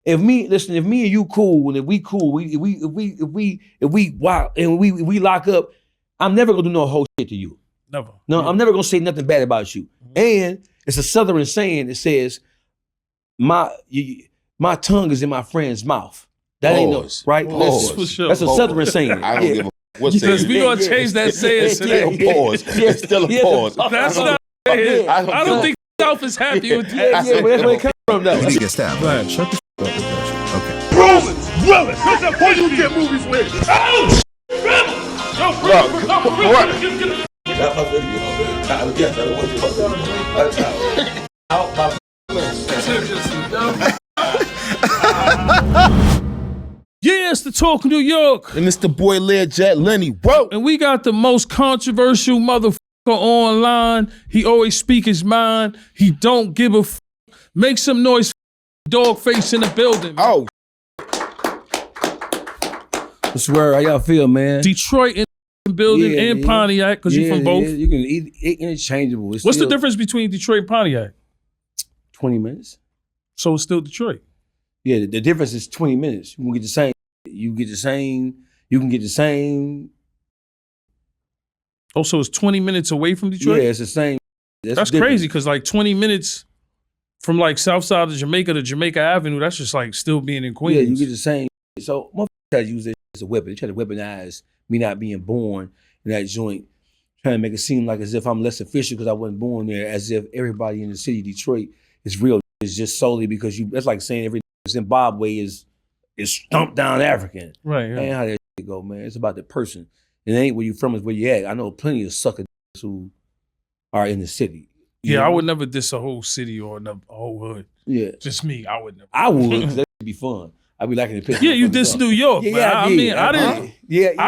if me and you cool, and if we cool, if we wow, and we lock up, I'm never gonna do no whole shit to you. Never. No, I'm never gonna say nothing bad about you. And it's a Southern saying that says, my tongue is in my friend's mouth. That ain't no, right? That's for sure. That's a Southern saying. I don't give a what saying. Because we gonna change that saying. Still a pause. Still a pause. That's not. I don't think South is happy with that. Yeah, but that's where it comes from, though. Nigga, stop. Right. Shut the f up with that shit. Okay. Rollins! That's the point you get movies with. Oh! Yeah, it's the Talk New York. And it's the boy Learjet Lenny. Whoa! And we got the most controversial motherfucker online. He always speak his mind. He don't give a f. Make some noise, Dawgface in the building. Oh. I swear, how y'all feel, man? Detroit and building and Pontiac, because you from both. You can eat interchangeable. What's the difference between Detroit and Pontiac? 20 minutes. So it's still Detroit. Yeah, the difference is 20 minutes. You can get the same. You can get the same. Oh, so it's 20 minutes away from Detroit? Yeah, it's the same. That's crazy, because like 20 minutes from like south side of Jamaica to Jamaica Avenue, that's just like still being in Queens. Yeah, you get the same. So motherfuckers try to use it as a weapon. They try to weaponize me not being born in that joint, trying to make it seem like as if I'm less official because I wasn't born there, as if everybody in the city of Detroit is real. It's just solely because that's like saying every Zimbabwe is stumped down African. Right. Yeah. That ain't how that shit go, man. It's about the person. It ain't where you from, it's where you at. I know plenty of suckers who are in the city. Yeah, I would never diss a whole city or a whole hood. Yeah. Just me, I would never. I would, because that would be fun. I'd be liking the picture. Yeah, you diss New York. Yeah, I mean, I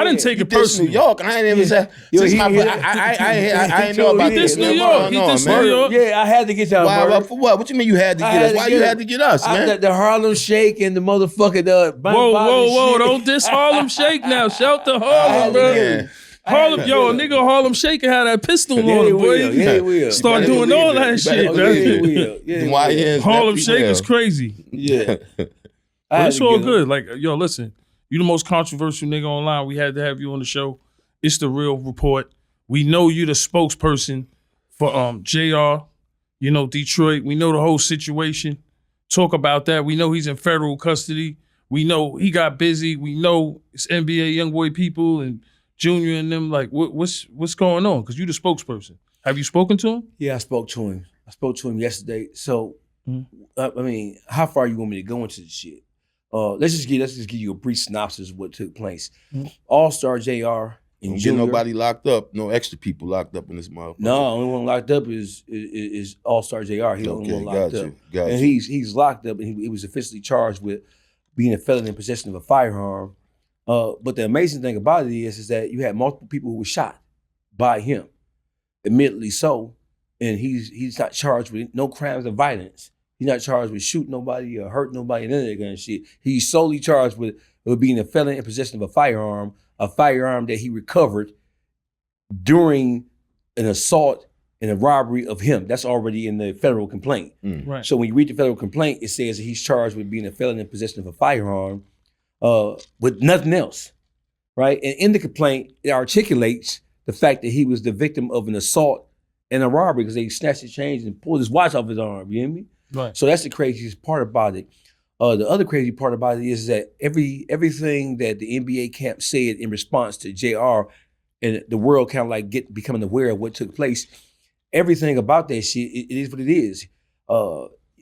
didn't take it personally. New York. I ain't even say. I ain't know about this. He dissed New York. He dissed New York. Yeah, I had to get y'all. Why, for what? What you mean you had to get us? Why you had to get us, man? The Harlem Shake and the motherfucking whoa! Don't diss Harlem Shake now. Shout to Harlem, bro. Harlem, a nigga Harlem Shake had that pistol on him, boy. Yeah, he will. Start doing all that shit. Yeah, Harlem Shake is crazy. Yeah. But it's all good. Like, listen, you the most controversial nigga online. We had to have you on the show. It's the real report. We know you the spokesperson for JR, Detroit. We know the whole situation. Talk about that. We know he's in federal custody. We know he got busy. We know it's NBA YoungBoy people and Junior and them. Like, what's going on? Because you the spokesperson. Have you spoken to him? Yeah, I spoke to him. I spoke to him yesterday. So, I mean, how far you want me to go into this shit? Let's just give you a brief synopsis of what took place. AllStar JR and Don't get nobody locked up. No extra people locked up in this motherfucker. No, only one locked up is AllStar JR. He's the only one locked up. And he's locked up, and he was officially charged with being a felon in possession of a firearm. But the amazing thing about it is that you had multiple people who were shot by him, admittedly so, and he's not charged with no crimes of violence. He's not charged with shooting nobody or hurting nobody, none of that kind of shit. He's solely charged with being a felon in possession of a firearm that he recovered during an assault and a robbery of him. That's already in the federal complaint. Right. So when you read the federal complaint, it says that he's charged with being a felon in possession of a firearm with nothing else, right? And in the complaint, it articulates the fact that he was the victim of an assault and a robbery because they snatched his change and pulled his watch off his arm, you hear me? Right. So that's the craziest part about it. The other crazy part about it is that everything that the NBA camp said in response to JR and the world kind of like becoming aware of what took place, everything about that shit, it is what it is.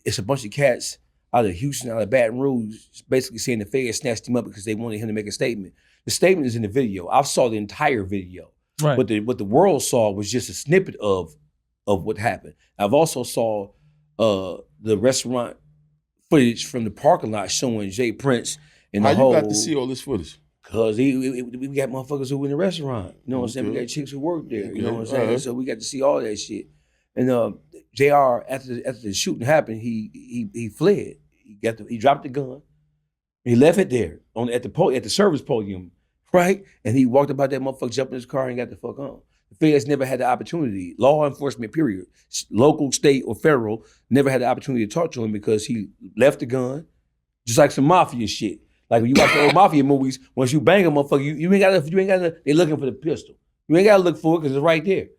It's a bunch of cats out of Houston, out of Baton Rouge, basically saying the feds snatched him up because they wanted him to make a statement. The statement is in the video. I saw the entire video. Right. What the world saw was just a snippet of what happened. I've also saw the restaurant footage from the parking lot showing Jay Prince and the whole. How you got to see all this footage? Because we got motherfuckers who were in the restaurant. You know what I'm saying? We got chicks who work there. You know what I'm saying? So we got to see all that shit. And JR, after the shooting happened, he fled. He dropped the gun. He left it there at the service podium, right? And he walked about that motherfucker, jumped in his car, and got the fuck on. The feds never had the opportunity. Law enforcement, period, local, state, or federal, never had the opportunity to talk to him because he left the gun, Just like some mafia shit. Like when you watch the old mafia movies, once you bang a motherfucker, you ain't gotta, they looking for the pistol. You ain't gotta look for it because it's right there. You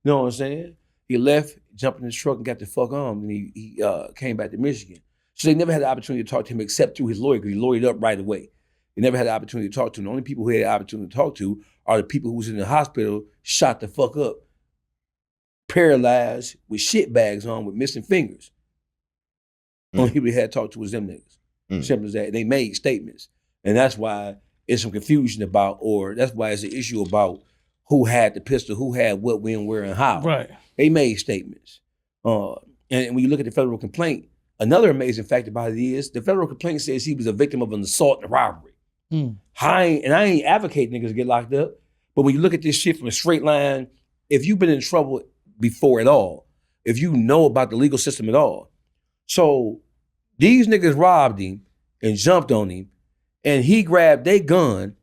know what I'm saying? He left, jumped in his truck and got the fuck on, and he came back to Michigan. So they never had the opportunity to talk to him except through his lawyer, because he lawyered up right away. They never had the opportunity to talk to him. The only people who had the opportunity to talk to are the people who was in the hospital, shot the fuck up, paralyzed, with shit bags on, with missing fingers. Only people he had to talk to was them niggas. Simple as that. They made statements. And that's why it's some confusion about, or that's why it's an issue about who had the pistol, who had what, when, where, and how. Right. They made statements. And when you look at the federal complaint, another amazing fact about it is the federal complaint says he was a victim of an assault and a robbery. I ain't advocating niggas get locked up, but when you look at this shit from a straight line, if you've been in trouble before at all, if you know about the legal system at all, so these niggas robbed him and jumped on him, and he grabbed their gun,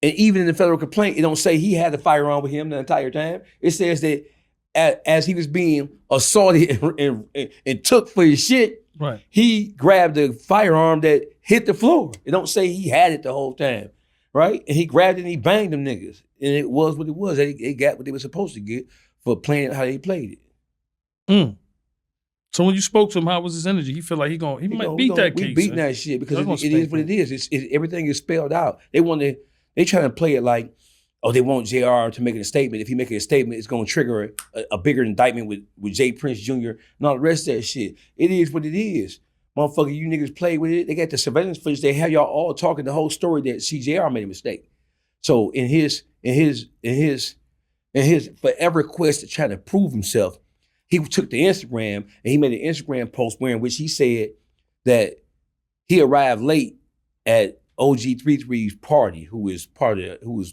and even in the federal complaint, it don't say he had the firearm with him the entire time. It says that as he was being assaulted and took for his shit, right, he grabbed the firearm that hit the floor. It don't say he had it the whole time, right? And he grabbed it and he banged them niggas. And it was what it was. They got what they were supposed to get for playing how they played it. So when you spoke to him, how was his energy? He felt like he might beat that case. We beating that shit because it is what it is. Everything is spelled out. They trying to play it like, oh, they want JR to make a statement. If he make a statement, it's going to trigger a bigger indictment with J. Prince Jr. and all the rest of that shit. It is what it is. Motherfucker, you niggas play with it. They got the surveillance footage. They have y'all all talking the whole story that CJR made a mistake. So in his forever quest to try to prove himself, he took to Instagram and he made an Instagram post in which he said that he arrived late at OG 33's party, who was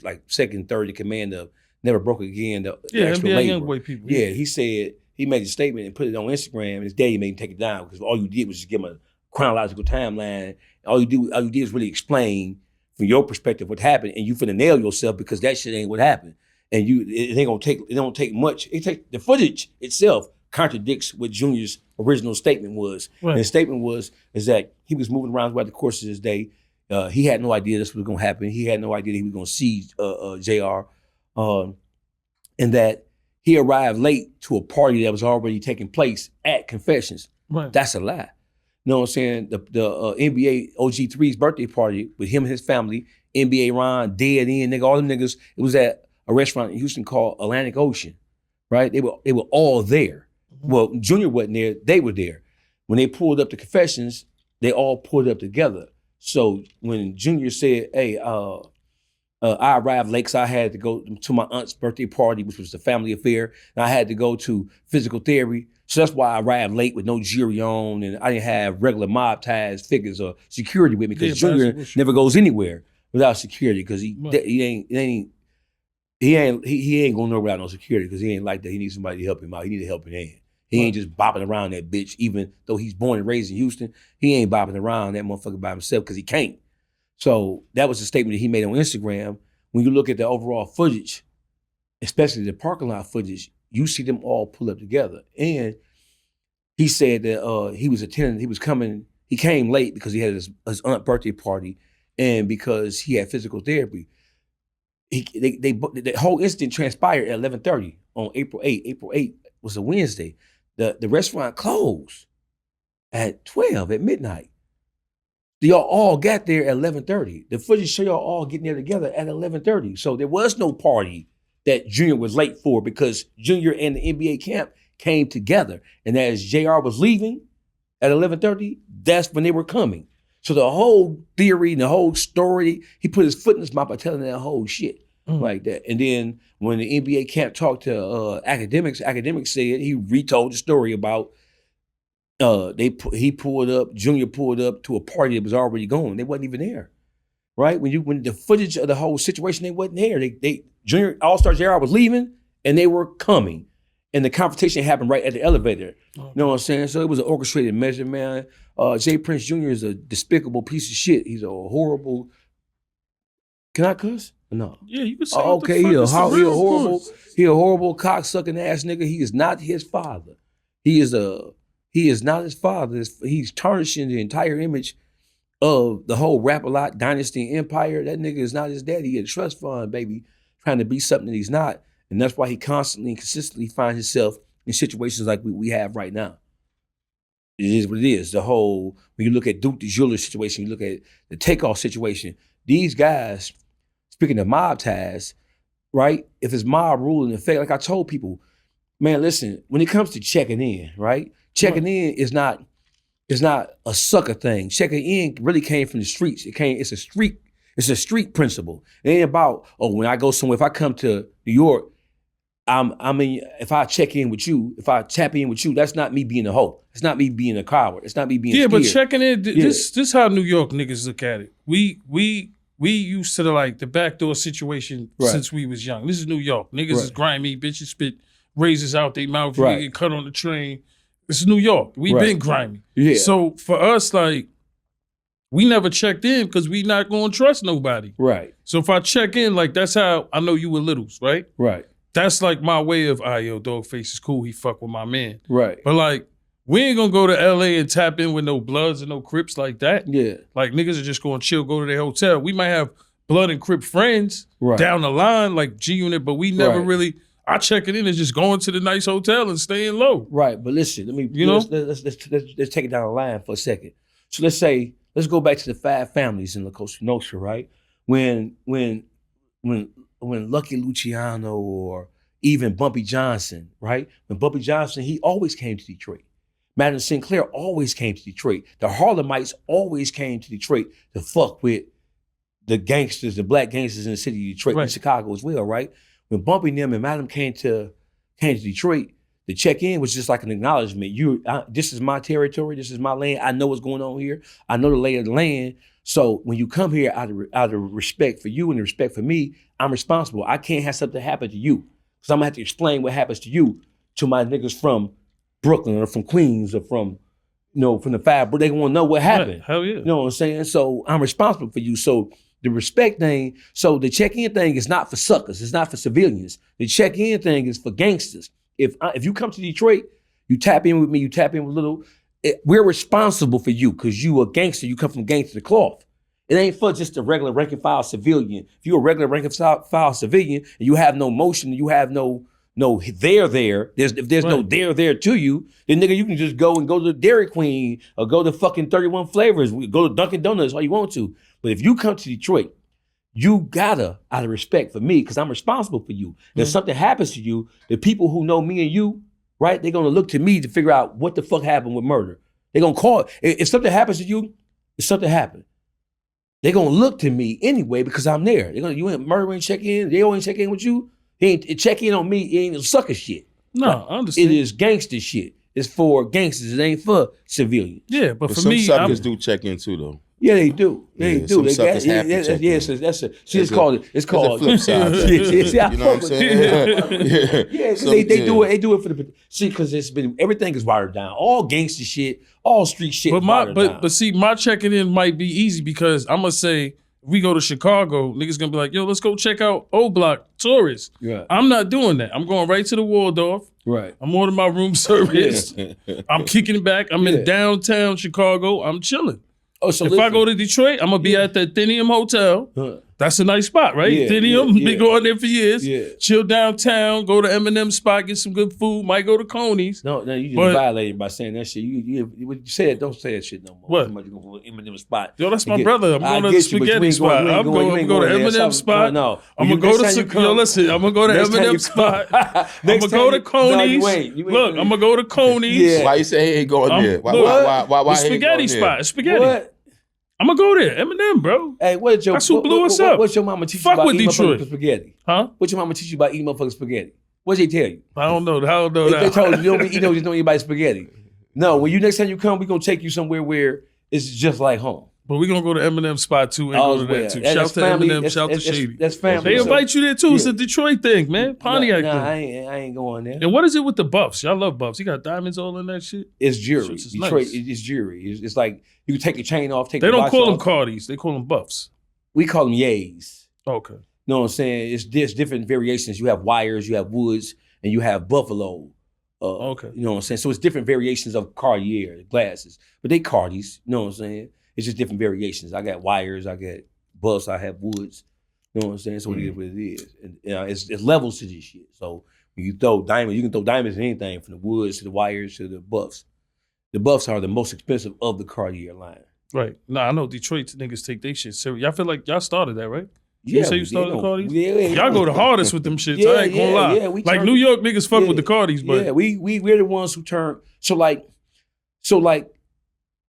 like second, third in command of Never Broke Again, the extra NBA labor. Youngboy people. Yeah, he said he made a statement and put it on Instagram, and his daddy made him take it down because all you did was just give him a chronological timeline. All you did is really explain from your perspective what happened, and you finna nail yourself because that shit ain't what happened. And it don't take much. The footage itself contradicts what Junior's original statement was. Right. And his statement is that he was moving around throughout the course of his day. He had no idea this was gonna happen. He had no idea he was gonna see JR. And that he arrived late to a party that was already taking place at Confessions. Right. That's a lie. You know what I'm saying? The NBA OG3's birthday party with him and his family, NBA Ron, Dead End, nigga, all them niggas, it was at a restaurant in Houston called Atlantic Ocean, right? They were all there. Well, Junior wasn't there, they were there. When they pulled up to Confessions, they all pulled up together. So when Junior said, hey, I arrived late because I had to go to my aunt's birthday party, which was the family affair, and I had to go to physical therapy. So that's why I arrived late with no jury on, and I didn't have regular mob ties, figures, or security with me because Junior never goes anywhere without security because he ain't going nowhere without no security because he ain't like that. He needs somebody to help him out. He needs a helping hand. He ain't just bopping around that bitch, even though he's born and raised in Houston. He ain't bopping around that motherfucker by himself because he can't. So that was the statement that he made on Instagram. When you look at the overall footage, especially the parking lot footage, you see them all pull up together. And he said that he came late because he had his aunt's birthday party and because he had physical therapy. The whole incident transpired at 11:30 on April 8th. April 8th was a Wednesday. The restaurant closed at 12 at midnight. Y'all all got there at 11:30. The footage show y'all all getting there together at 11:30. So there was no party that Junior was late for because Junior and the NBA camp came together. And as JR was leaving at 11:30, that's when they were coming. So the whole theory and the whole story, he put his foot in his mouth by telling that whole shit like that. And then when the NBA camp talked to academics said he retold the story about Junior pulled up to a party that was already going. They wasn't even there, right? When the footage of the whole situation, they wasn't there. Junior AllStar JR was leaving and they were coming, and the confrontation happened right at the elevator. You know what I'm saying? So it was an orchestrated measure, man. J. Prince Jr. is a despicable piece of shit. He's a horrible. Can I cuss? No. Yeah, you can say. Okay, he a horrible cocksucking ass nigga. He is not his father. He is not his father. He's tarnishing the entire image of the whole Rap-A-Lot dynasty and empire, that nigga is not his daddy. He had a trust fund, baby, trying to be something that he's not. And that's why he constantly and consistently finds himself in situations like we have right now. It is what it is. The whole, when you look at Duke the Jeweler situation, you look at the Takeoff situation, these guys, speaking of mob ties, right? If it's mob rule in effect, like I told people, man, listen, when it comes to checking in, right? Checking in is not a sucker thing. Checking in really came from the streets. It's a street principle. It ain't about, when I go somewhere, if I come to New York, if I check in with you, if I tap in with you, that's not me being a hoe. It's not me being a coward. It's not me being scared. But checking in, this how New York niggas look at it. We used to the backdoor situation since we was young. This is New York. Niggas is grimy, bitches spit razors out their mouth, you get cut on the train. This is New York. We been grimy. Yeah. So for us, we never checked in because we not gonna trust nobody. Right. So if I check in, that's how I know you were littles, right? Right. That's my way of, yo, Dawgface is cool. He fuck with my man. Right. But we ain't gonna go to LA and tap in with no Bloods and no Crips like that. Yeah. Niggas are just gonna chill, go to their hotel. We might have Blood and Crip friends down the line, like G-Unit, but we never really, I check it in as just going to the nice hotel and staying low. Right, but listen, let's take it down the line for a second. So let's go back to the 5 families in La Cosa Nostra, right? When Lucky Luciano or even Bumpy Johnson, right? When Bumpy Johnson, he always came to Detroit. Madam Sinclair always came to Detroit. The Harlemites always came to Detroit to fuck with the gangsters, the black gangsters in the city of Detroit and Chicago as well, right? When Bumpy and them and Madam came to Detroit, the check-in was just like an acknowledgement. This is my territory. This is my land. I know what's going on here. I know the lay of the land. So when you come here out of respect for you and respect for me, I'm responsible. I can't have something happen to you. Because I'm going to have to explain what happens to you to my niggas from Brooklyn or from Queens or from the 5. But they want to know what happened. Right. Hell yeah. You know what I'm saying? So I'm responsible for you. So the respect thing, so the check-in thing is not for suckers. It's not for civilians. The check-in thing is for gangsters. If you come to Detroit, you tap in with me, you tap in with Little, we're responsible for you because you a gangster. You come from gangster cloth. It ain't for just a regular rank and file civilian. If you're a regular rank and file civilian and you have no motion, you have no there, if there's no there to you, then nigga, you can just go to Dairy Queen or go to fucking 31 Flavors, go to Dunkin' Donuts all you want to. But if you come to Detroit, you gotta, out of respect for me, because I'm responsible for you. If something happens to you, the people who know me and you, right, they're gonna look to me to figure out what the fuck happened with Murda. They're gonna call, if something happens to you, if something happened, they're gonna look to me anyway because I'm there. You ain't Murda ain't check in, they ain't check in with you. He ain't check in on me, it ain't sucker shit. No, I understand. It is gangster shit. It's for gangsters, it ain't for civilians. Yeah, but for some me, suckers do check in too though. Yeah, they do. They do. Some suckers have to check in. It's called. It's called. Flip side. You know what I'm saying? Yeah, they do it. They do it for the because it's been everything is watered down. All gangster shit, all street shit. But see, my checking in might be easy because I'm gonna say if we go to Chicago, niggas gonna be like, yo, let's go check out O Block tourists. Right. I'm not doing that. I'm going right to the Waldorf. Right. I'm ordering my room service. I'm kicking it back. I'm in downtown Chicago. I'm chilling. Oh, so if I go to Detroit, I'm gonna be at the Athenaeum Hotel. That's a nice spot, right? Yeah, Athenaeum, been going there for years. Yeah. Chill downtown, go to M&M spot, get some good food. Might go to Coney's. No, you just violated by saying that shit. You said don't say that shit no more. What? You go to M&M spot. Yo, that's my brother. I'm going to the spaghetti spot. I'm going to go to M&M spot. No, I'm gonna go to. Yo, listen, I'm gonna go to M&M spot. I'm gonna go to Coney's. Look, I'm gonna go to Coney's. Why you say he ain't going there? Why? Spaghetti spot. Spaghetti. I'm gonna go there, Eminem, bro. Hey, that's who blew us up. What's your mama teach you about eating motherfucking spaghetti? Huh? What your mama teach you about eating motherfucking spaghetti? What'd they tell you? I don't know. They told you don't eat anybody spaghetti. No, when next time you come, we're gonna take you somewhere where it's just like home. But we're gonna go to Eminem spot too and go to that too. Shout to Eminem, shout to Shady. That's family. They invite you there too. It's a Detroit thing, man. Pontiac thing. I ain't going there. And what is it with the buffs? Y'all love buffs. You got diamonds all in that shit? It's jewelry. Detroit, it's jewelry. It's like you can take your chain off, They don't call them Cardis. They call them buffs. We call them yays. Okay. You know what I'm saying? There's different variations. You have wires, you have woods, and you have buffalo. Okay. You know what I'm saying? So it's different variations of Cartier glasses. But they Cardis, you know what I'm saying? It's just different variations. I got wires, I got buffs, I have woods. You know what I'm saying? So it is what it is. And it's levels to this shit. So when you throw diamonds, you can throw diamonds in anything from the woods to the wires to the buffs. The buffs are the most expensive of the Cartier line. Right. Nah, I know Detroit niggas take they shit serious. Y'all feel like y'all started that, right? Yeah, you say you started the Cardis? Yeah, y'all go the hardest with them shits. I ain't gonna lie. Like New York niggas fuck with the Cardis, but we're the ones who turn. So like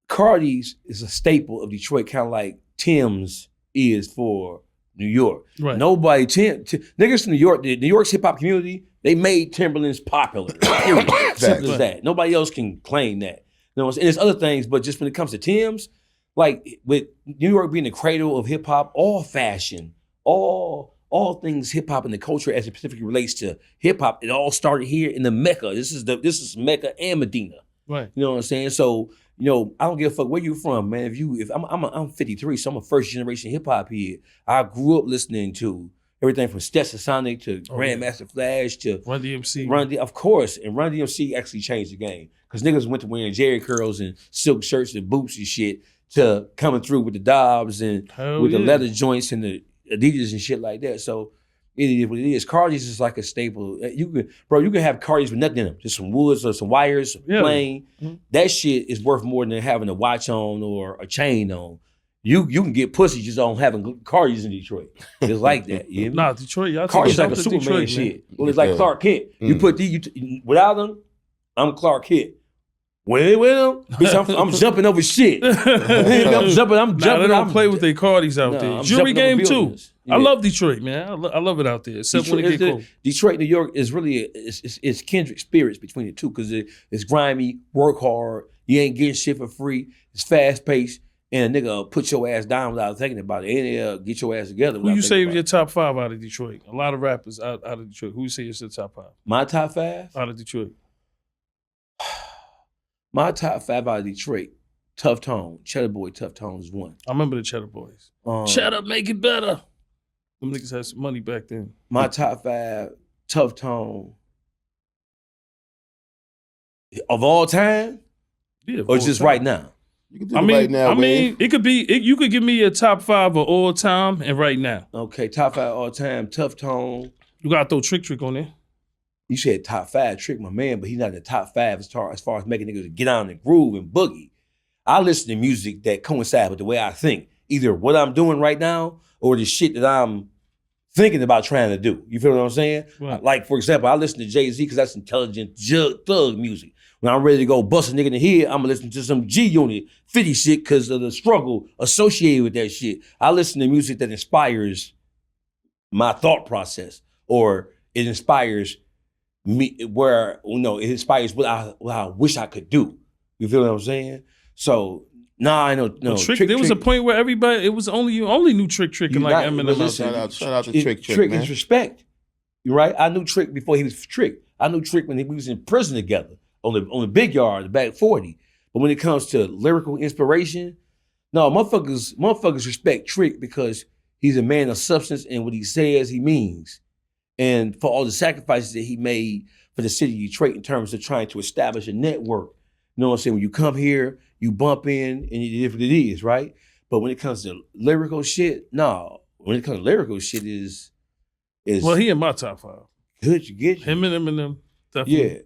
Cardis is a staple of Detroit, kind of like Tim's is for New York. Right. Nobody niggas from New York, New York's hip hop community, they made Timberlands popular. Simple as that. Nobody else can claim that. You know, and there's other things, but just when it comes to Tim's, like with New York being the cradle of hip hop, all fashion, all things hip hop and the culture as it specifically relates to hip hop, it all started here in the Mecca. This is Mecca and Medina. Right. You know what I'm saying? So, you know, I don't give a fuck where you from, man. If I'm 53, so I'm a first generation hip hop head. I grew up listening to everything from Stetson Sonic to Grandmaster Flash to Run DMC. Of course, and Run DMC actually changed the game because niggas went to wearing Jerry curls and silk shirts and boots and shit to coming through with the Dobbs and the leather joints and the Adidas and shit like that. So it is what it is. Cardis is like a staple. You can have Cardis with nothing in them, just some woods or some wires, plain. Mm-hmm. That shit is worth more than having a watch on or a chain on. You can get pussy just on having Cardis in Detroit. It's like that. You know? Nah, Detroit, y'all Cardis like a Superman Detroit, shit. Well, it's like Clark Kent. You put without them, I'm Clark Kent. With him, bitch, I'm jumping over shit. I'm jumping. They don't play with their Cardis out there. Jury game too. Yeah. I love Detroit, man. I love it out there. Except Detroit, when it get cold. Detroit, New York is really it's kindred spirits between the two because it's grimy, work hard. You ain't getting shit for free. It's fast paced, and a nigga put your ass down without thinking about it. And get your ass together. Who you say is your top 5 out of Detroit? A lot of rappers out of Detroit. Who you say is your top 5? My top 5 out of Detroit. My top 5 out of Detroit, Tough Tone, Cheddar Boy, Tough Tone is one. I remember the Cheddar Boys. Cheddar, make it better. Them niggas had some money back then. My top 5, Tough Tone. Of all time? Yeah. Or just right now? You can do it right now, it could be, you could give me a top 5 of all time and right now. Okay, top 5 all time, Tough Tone. You gotta throw Trick on there. You said top 5, Trick my man, but he's not in the top 5 as far as making niggas get on and groove and boogie. I listen to music that coincides with the way I think. Either what I'm doing right now or the shit that I'm thinking about trying to do. You feel what I'm saying? Right. Like, for example, I listen to Jay-Z because that's intelligent thug music. When I'm ready to go bust a nigga in the head, I'm gonna listen to some G-Unit 50 shit because of the struggle associated with that shit. I listen to music that inspires my thought process or it inspires me it inspires what I wish I could do. You feel what I'm saying? So I know no. Trick, there was a point where everybody, it was only you only knew Trick and like Eminem. Shout out to Trick. Trick man. is respect. You right? I knew Trick before he was Trick. I knew Trick when we was in prison together on the big yard, the back 40. But when it comes to lyrical inspiration, no, motherfuckers respect Trick because he's a man of substance and what he says he means. And for all the sacrifices that he made for the city of Detroit in terms of trying to establish a network. You know what I'm saying? When you come here, you bump in, and it is what it is, right? But when it comes to lyrical shit, no. When it comes to lyrical shit is well, he in my top 5. Good, you get you. Him and Eminem, definitely. Yeah.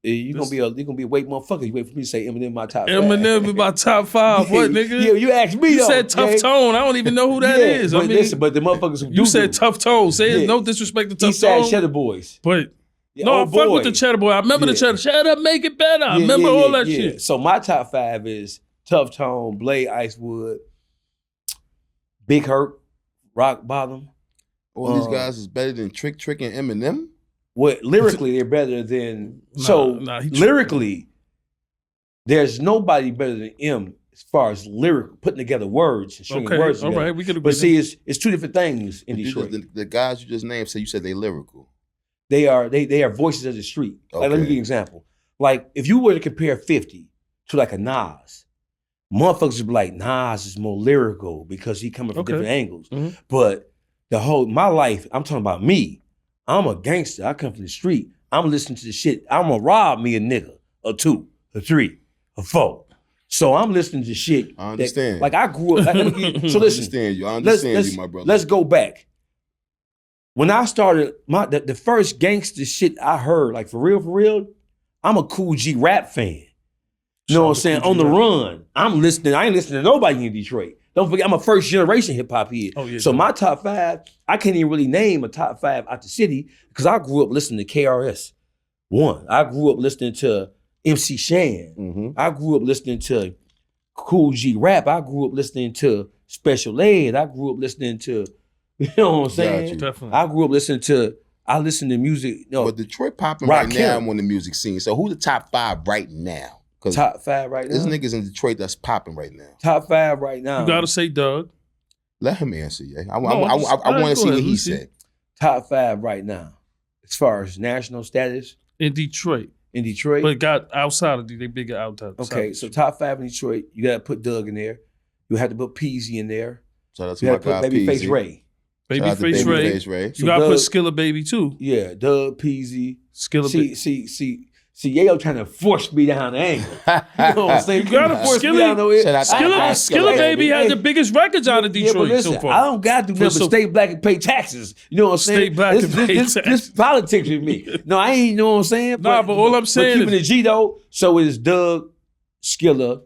You're gonna be a wait motherfucker. You wait for me to say Eminem in my top 5. Eminem in my top 5. What, nigga? Yeah, you asked me. You said Tough Tone. I don't even know who that is. But listen, but the motherfuckers who you said Tough Tone. Say no disrespect to Tough Tone. Eastside Cheddar Boys. But no, I fuck with the Cheddar Boy. I remember the Cheddar. Cheddar, make it better. I remember all that shit. So my top 5 is Tough Tone, Blade Icewood, Big Hurt, Rock Bottom. All these guys is better than Trick and Eminem? What lyrically they're better than lyrically, there's nobody better than M as far as lyric putting together words and stringing words together. All right, we could agree. But see, it's two different things in Detroit. The guys you just named you said they lyrical. They are voices of the street. Okay. Like, let me give you an example. Like if you were to compare 50 to like a Nas, motherfuckers would be like, Nas is more lyrical because he coming from different angles. Mm-hmm. But my life, I'm talking about me. I'm a gangster. I come from the street. I'm listening to the shit. I'm gonna rob me a nigga, or 2, or 3, or 4. So I'm listening to shit. I understand. Like I grew up. So listen. I understand you, my brother. Let's go back. When I started, the first gangster shit I heard, like for real, I'm a Cool G rap fan. You know what I'm saying? On the run. I'm listening. I ain't listening to nobody in Detroit. Don't forget, I'm a first generation hip hop head. Oh, yeah, so my top 5, I can't even really name a top 5 out the city because I grew up listening to KRS. I grew up listening to MC Shan. Mm-hmm. I grew up listening to Cool G rap. I grew up listening to Special Ed. I grew up listening to, you know what I'm saying? Definitely. I grew up listening to music. But Detroit popping right now on the music scene. So who the top 5 right now? Top 5 right now? There's niggas in Detroit that's popping right now. Top 5 right now. You gotta say Doug. Let him answer, yeah. I want to see what he said. Top 5 right now, as far as national status. In Detroit. But got outside of they bigger outside. Okay, so top 5 in Detroit, you gotta put Doug in there. You have to put Peasy in there. Shout out to you my gotta put guy Babyface Ray. Babyface Ray. You gotta put Skilla Baby too. Yeah, Doug, Peasy. Skilla Baby. See, Yayo trying to force me down the angle. You know what I'm saying? You gotta force me down the way. Skilla Baby had the biggest records out of Detroit but listen, so far. I don't got to do nothing but stay black and pay taxes. You know what I'm saying? Stay black and pay taxes. This politics with me. No, I ain't, you know what I'm saying? But all I'm saying keeping the G though, so it's Doug, Skilla,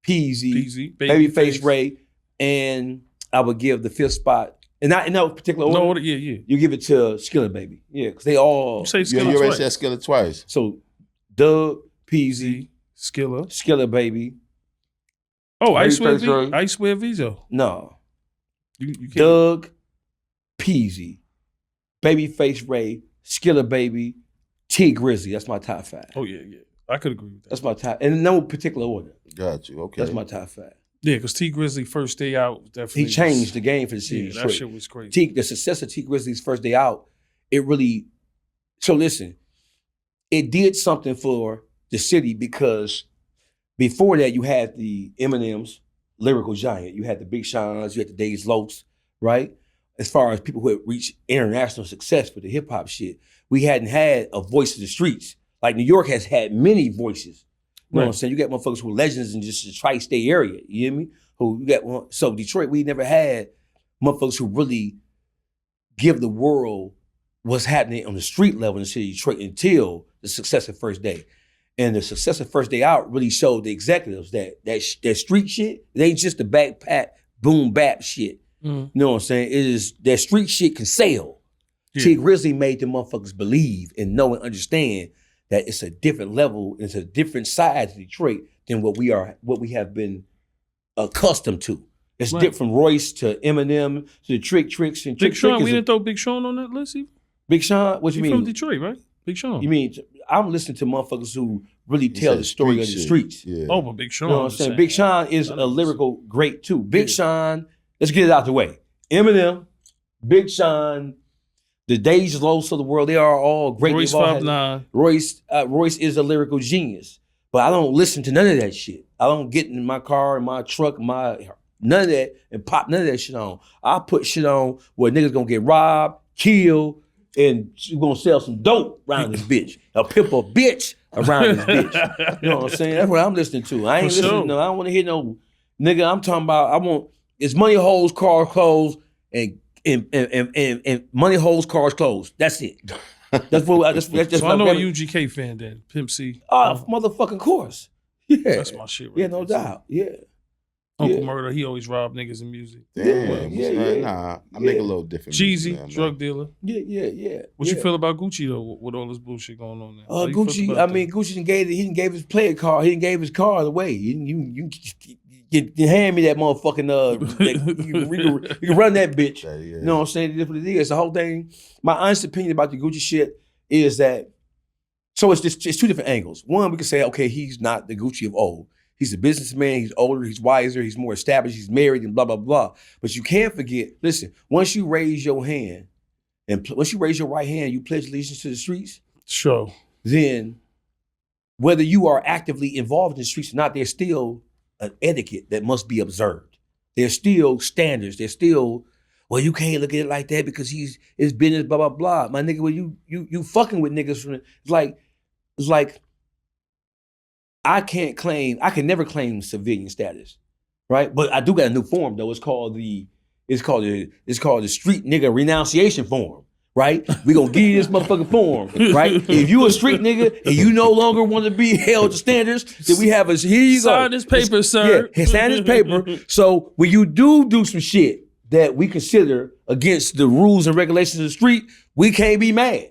Peasy, Babyface Ray, and I would give the 5th spot. And not in no particular order. Yeah. You give it to Skilla Baby. Yeah, because they all. You say Skilla you already said Skilla twice. So Doug, Peasy, Skilla Baby. Oh, I swear Visa. No. You can't. Doug, Peasy, Babyface Ray, Skilla Baby, Tee Grizzley. That's my top 5. Oh, yeah. I could agree with that. That's my top. In no particular order. Got you. Okay. That's my top 5. Yeah, because Tee Grizzley first day out definitely. He changed the game for the city. Yeah, that shit was crazy. The success of Tee Grizzley's first day out, it really. So listen, it did something for the city because before that you had the Eminem's, lyrical giant. You had the Big Sean's, you had the Days Lokes, right? As far as people who had reached international success with the hip hop shit, we hadn't had a voice of the streets. Like New York has had many voices. You know what I'm saying? You got motherfuckers who are legends in just the tri-state area. You hear me? So Detroit, we never had motherfuckers who really give the world what's happening on the street level in the city of Detroit until the success of First Day. And the success of First Day Out really showed the executives that street shit, it ain't just the backpack, boom bap shit. You know what I'm saying? It is that street shit can sell. Yeah. Tee Grizzley made the motherfuckers believe and know and understand that it's a different level, it's a different side to Detroit than what we have been accustomed to. It's different from Royce to Eminem to the Tricks and Big Sean. We didn't throw Big Sean on that list either. Big Sean, what you mean? From Detroit, right? Big Sean. You mean I'm listening to motherfuckers who really tell the story of the streets. Yeah. Oh, but Big Sean. You know what I'm saying? Big Sean is a lyrical great too. Big Sean, let's get it out the way. Eminem, Big Sean, the Days Lokes of the world, they are all great. Royce 5'9". Royce is a lyrical genius. But I don't listen to none of that shit. I don't get in my car, in my truck, none of that, and pop none of that shit on. I put shit on where niggas gonna get robbed, killed, and you gonna sell some dope around this bitch. A pimp a bitch around this bitch. You know what I'm saying? That's what I'm listening to. I ain't listening to, I don't want to hear no nigga. I'm talking about, it's money, hoes, cars, clothes, and money, hoes, cars, clothes. That's it. That's what. That's so I know a UGK fan then. Pimp C. Motherfucking course. Yeah. That's my shit. Right yeah, no doubt. Yeah. Uncle Murda, he always robbed niggas in music. Damn. Nah, I make a little different. Jeezy, drug dealer. Yeah. What you feel about Gucci though, with all this bullshit going on there? Gucci didn't gave his player card. He didn't gave his card away. You hand me that motherfucking you can run that bitch. Yeah. You know what I'm saying? That's what it is. The whole thing. My honest opinion about the Gucci shit is that it's two different angles. One, we can say, okay, he's not the Gucci of old. He's a businessman, he's older, he's wiser, he's more established, he's married, and blah, blah, blah. But you can't forget, listen, once you raise your hand, and once you raise your right hand, you pledge allegiance to the streets. Sure. Then, whether you are actively involved in the streets or not, there's still an etiquette that must be observed. There's still standards. There's still, well, you can't look at it like that because it's business, blah, blah, blah. My nigga, well, you fucking with niggas from it's like I can never claim civilian status, right? But I do got a new form though. It's called the street nigga renunciation form, right? We gonna give you this motherfucking form, right? If you a street nigga and you no longer want to be held to standards, then we have here you go. Sign this paper, sir. Yeah, sign this paper. So when you do some shit that we consider against the rules and regulations of the street, we can't be mad.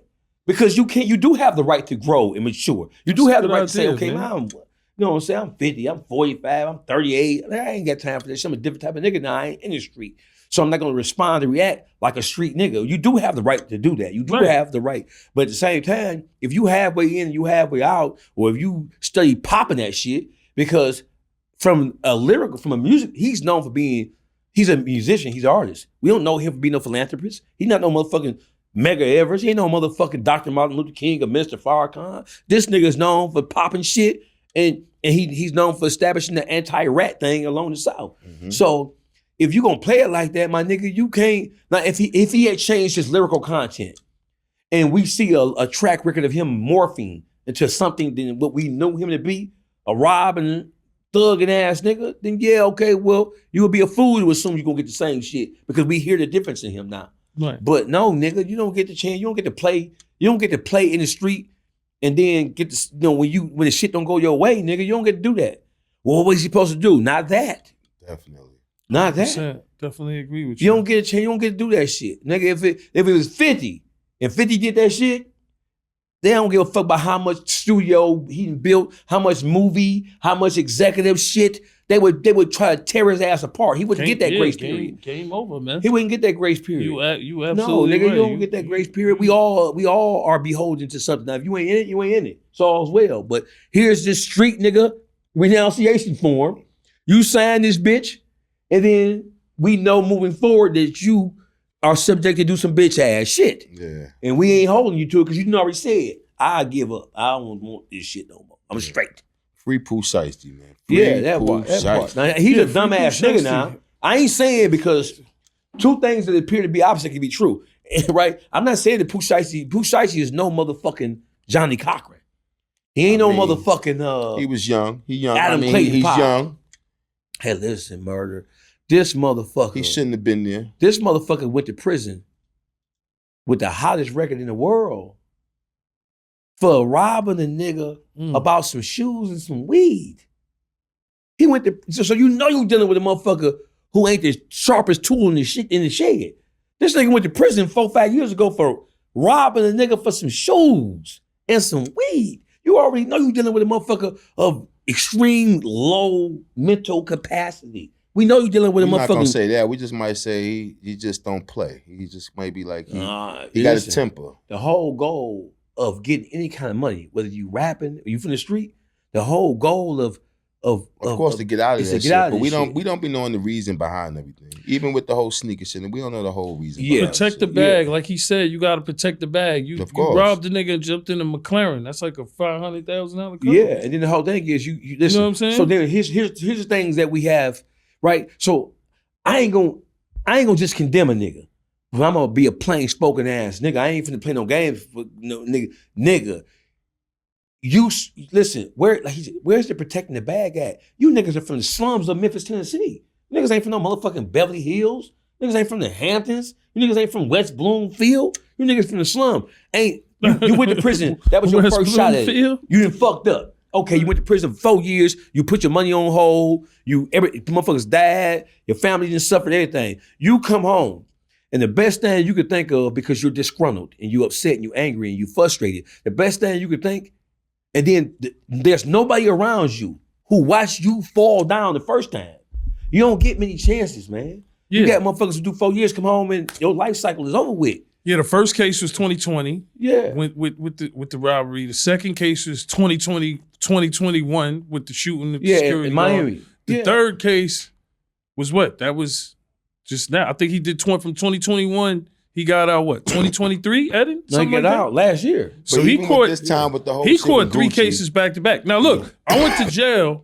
Because you do have the right to grow and mature. You do have the right to say, okay, man, you know what I'm saying? I'm 50, I'm 45, I'm 38. I ain't got time for this. I'm a different type of nigga now. I ain't in the street. So I'm not going to respond and react like a street nigga. You do have the right to do that. You do have the right. But at the same time, if you halfway in and you halfway out, or if you study popping that shit, because from a music, he's known for being, he's a musician, he's an artist. We don't know him for being no philanthropist. He's not no motherfucking Mega Everest. He ain't no motherfucking Dr. Martin Luther King or Mr. Farrakhan. This nigga's known for popping shit, and he's known for establishing the anti-rat thing along the South. Mm-hmm. So if you gonna play it like that, my nigga, you can't. Now, if he had changed his lyrical content, and we see a track record of him morphing into something than what we knew him to be, a robbing, thugging ass nigga, then yeah, okay, well, you would be a fool to assume you're gonna get the same shit because we hear the difference in him now. Right. But no, nigga, you don't get the chance. You don't get to play. You don't get to play in the street and then get to, when the shit don't go your way, nigga, you don't get to do that. Well, what was he supposed to do? Not that. Definitely. Not that. Definitely agree with you. You don't get a chance. You don't get to do that shit, nigga. If it was 50 and 50 did that shit, they don't give a fuck about how much studio he built, how much movie, how much executive shit. They would try to tear his ass apart. He wouldn't get that grace period. Game over, man. He wouldn't get that grace period. You absolutely no, nigga, right. You don't get that grace period. We all are beholden to something. Now, if you ain't in it, you ain't in it. It's all's well. But here's this street nigga renunciation form. You sign this bitch, and then we know moving forward that you are subject to do some bitch ass shit. Yeah. And we ain't holding you to it because you already said, I give up. I don't want this shit no more. I'm straight. Free Pooh Shiesty, man. That part. Now, he's a dumbass nigga now. I ain't saying because two things that appear to be opposite can be true, right? I'm not saying that Pooh Shiesty is no motherfucking Johnny Cochran. He ain't motherfucking. He was young. He's Pop. young. Hey, listen, Murda. This motherfucker. He shouldn't have been there. This motherfucker went to prison with the hottest record in the world for robbing a nigga about some shoes and some weed. He went to, so you know you're dealing with a motherfucker who ain't the sharpest tool in the shed. This nigga went to prison 4-5 years ago for robbing a nigga for some shoes and some weed. You already know you're dealing with a motherfucker of extreme low mental capacity. We know you're dealing with a motherfucker. We're not gonna say that. We just might say he just don't play. He just might be like he got his temper. The whole goal of getting any kind of money, whether you rapping or you from the street, the whole goal of course to get out of that shit. But we don't be knowing the reason behind everything. Even with the whole sneaker shit, we don't know the whole reason. Yeah, protect the bag. Like he said, you gotta protect the bag. You robbed the nigga and jumped in a McLaren. That's like a $500,000 car. Yeah, and then the whole thing is you listen. You know what I'm saying? So then here's the things that we have, right? So I ain't gonna just condemn a nigga. But I'm gonna be a plain spoken ass nigga. I ain't finna play no games for no nigga. You listen, where's the protecting the bag at? You niggas are from the slums of Memphis, Tennessee. Niggas ain't from no motherfucking Beverly Hills. Niggas ain't from the Hamptons. You niggas ain't from West Bloomfield. You niggas from the slum. You went to prison. That was your first shot at it. You done fucked up. Okay, you went to prison for 4 years. You put your money on hold. Motherfuckers died. Your family didn't suffer everything. You come home. And the best thing you could think of, because you're disgruntled and you upset and you angry and you frustrated, the best thing you could think, and then there's nobody around you who watched you fall down the first time. You don't get many chances, man. Yeah. You got motherfuckers who do 4 years, come home, and your life cycle is over with. Yeah, the first case was 2020. Yeah. With the robbery. The second case was 2021 with the shooting at the security in Miami. guard. The third case was what? That was just now. I think he did from 2021. He got out 2023, Eden? No, he got out last year. So he caught this time with the whole he caught 3 cases back to back. Now look, I went to jail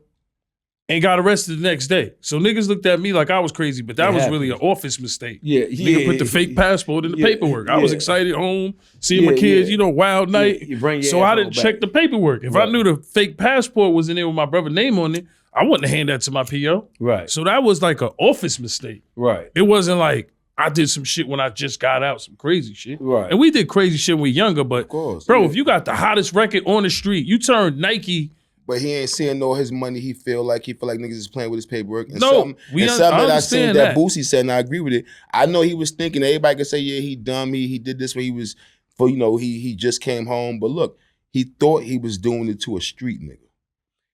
and got arrested the next day. So niggas looked at me like I was crazy, but that was really an office mistake. Nigga put the fake passport in the paperwork. I was excited home, seeing my kids, wild night. So I didn't check the paperwork. If I knew the fake passport was in there with my brother's name on it, I wouldn't hand that to my PO. Right. So that was like an office mistake. Right. It wasn't like I did some shit when I just got out, some crazy shit. Right. And we did crazy shit when we were younger, but of course, bro, if you got the hottest record on the street, you turned Nike. But he ain't seeing all his money. He feel like niggas is playing with his paperwork. And No, something that I seen that Boosie said, and I agree with it. I know he was thinking everybody could say, yeah, he dumb, he did this when he was he just came home. But look, he thought he was doing it to a street nigga.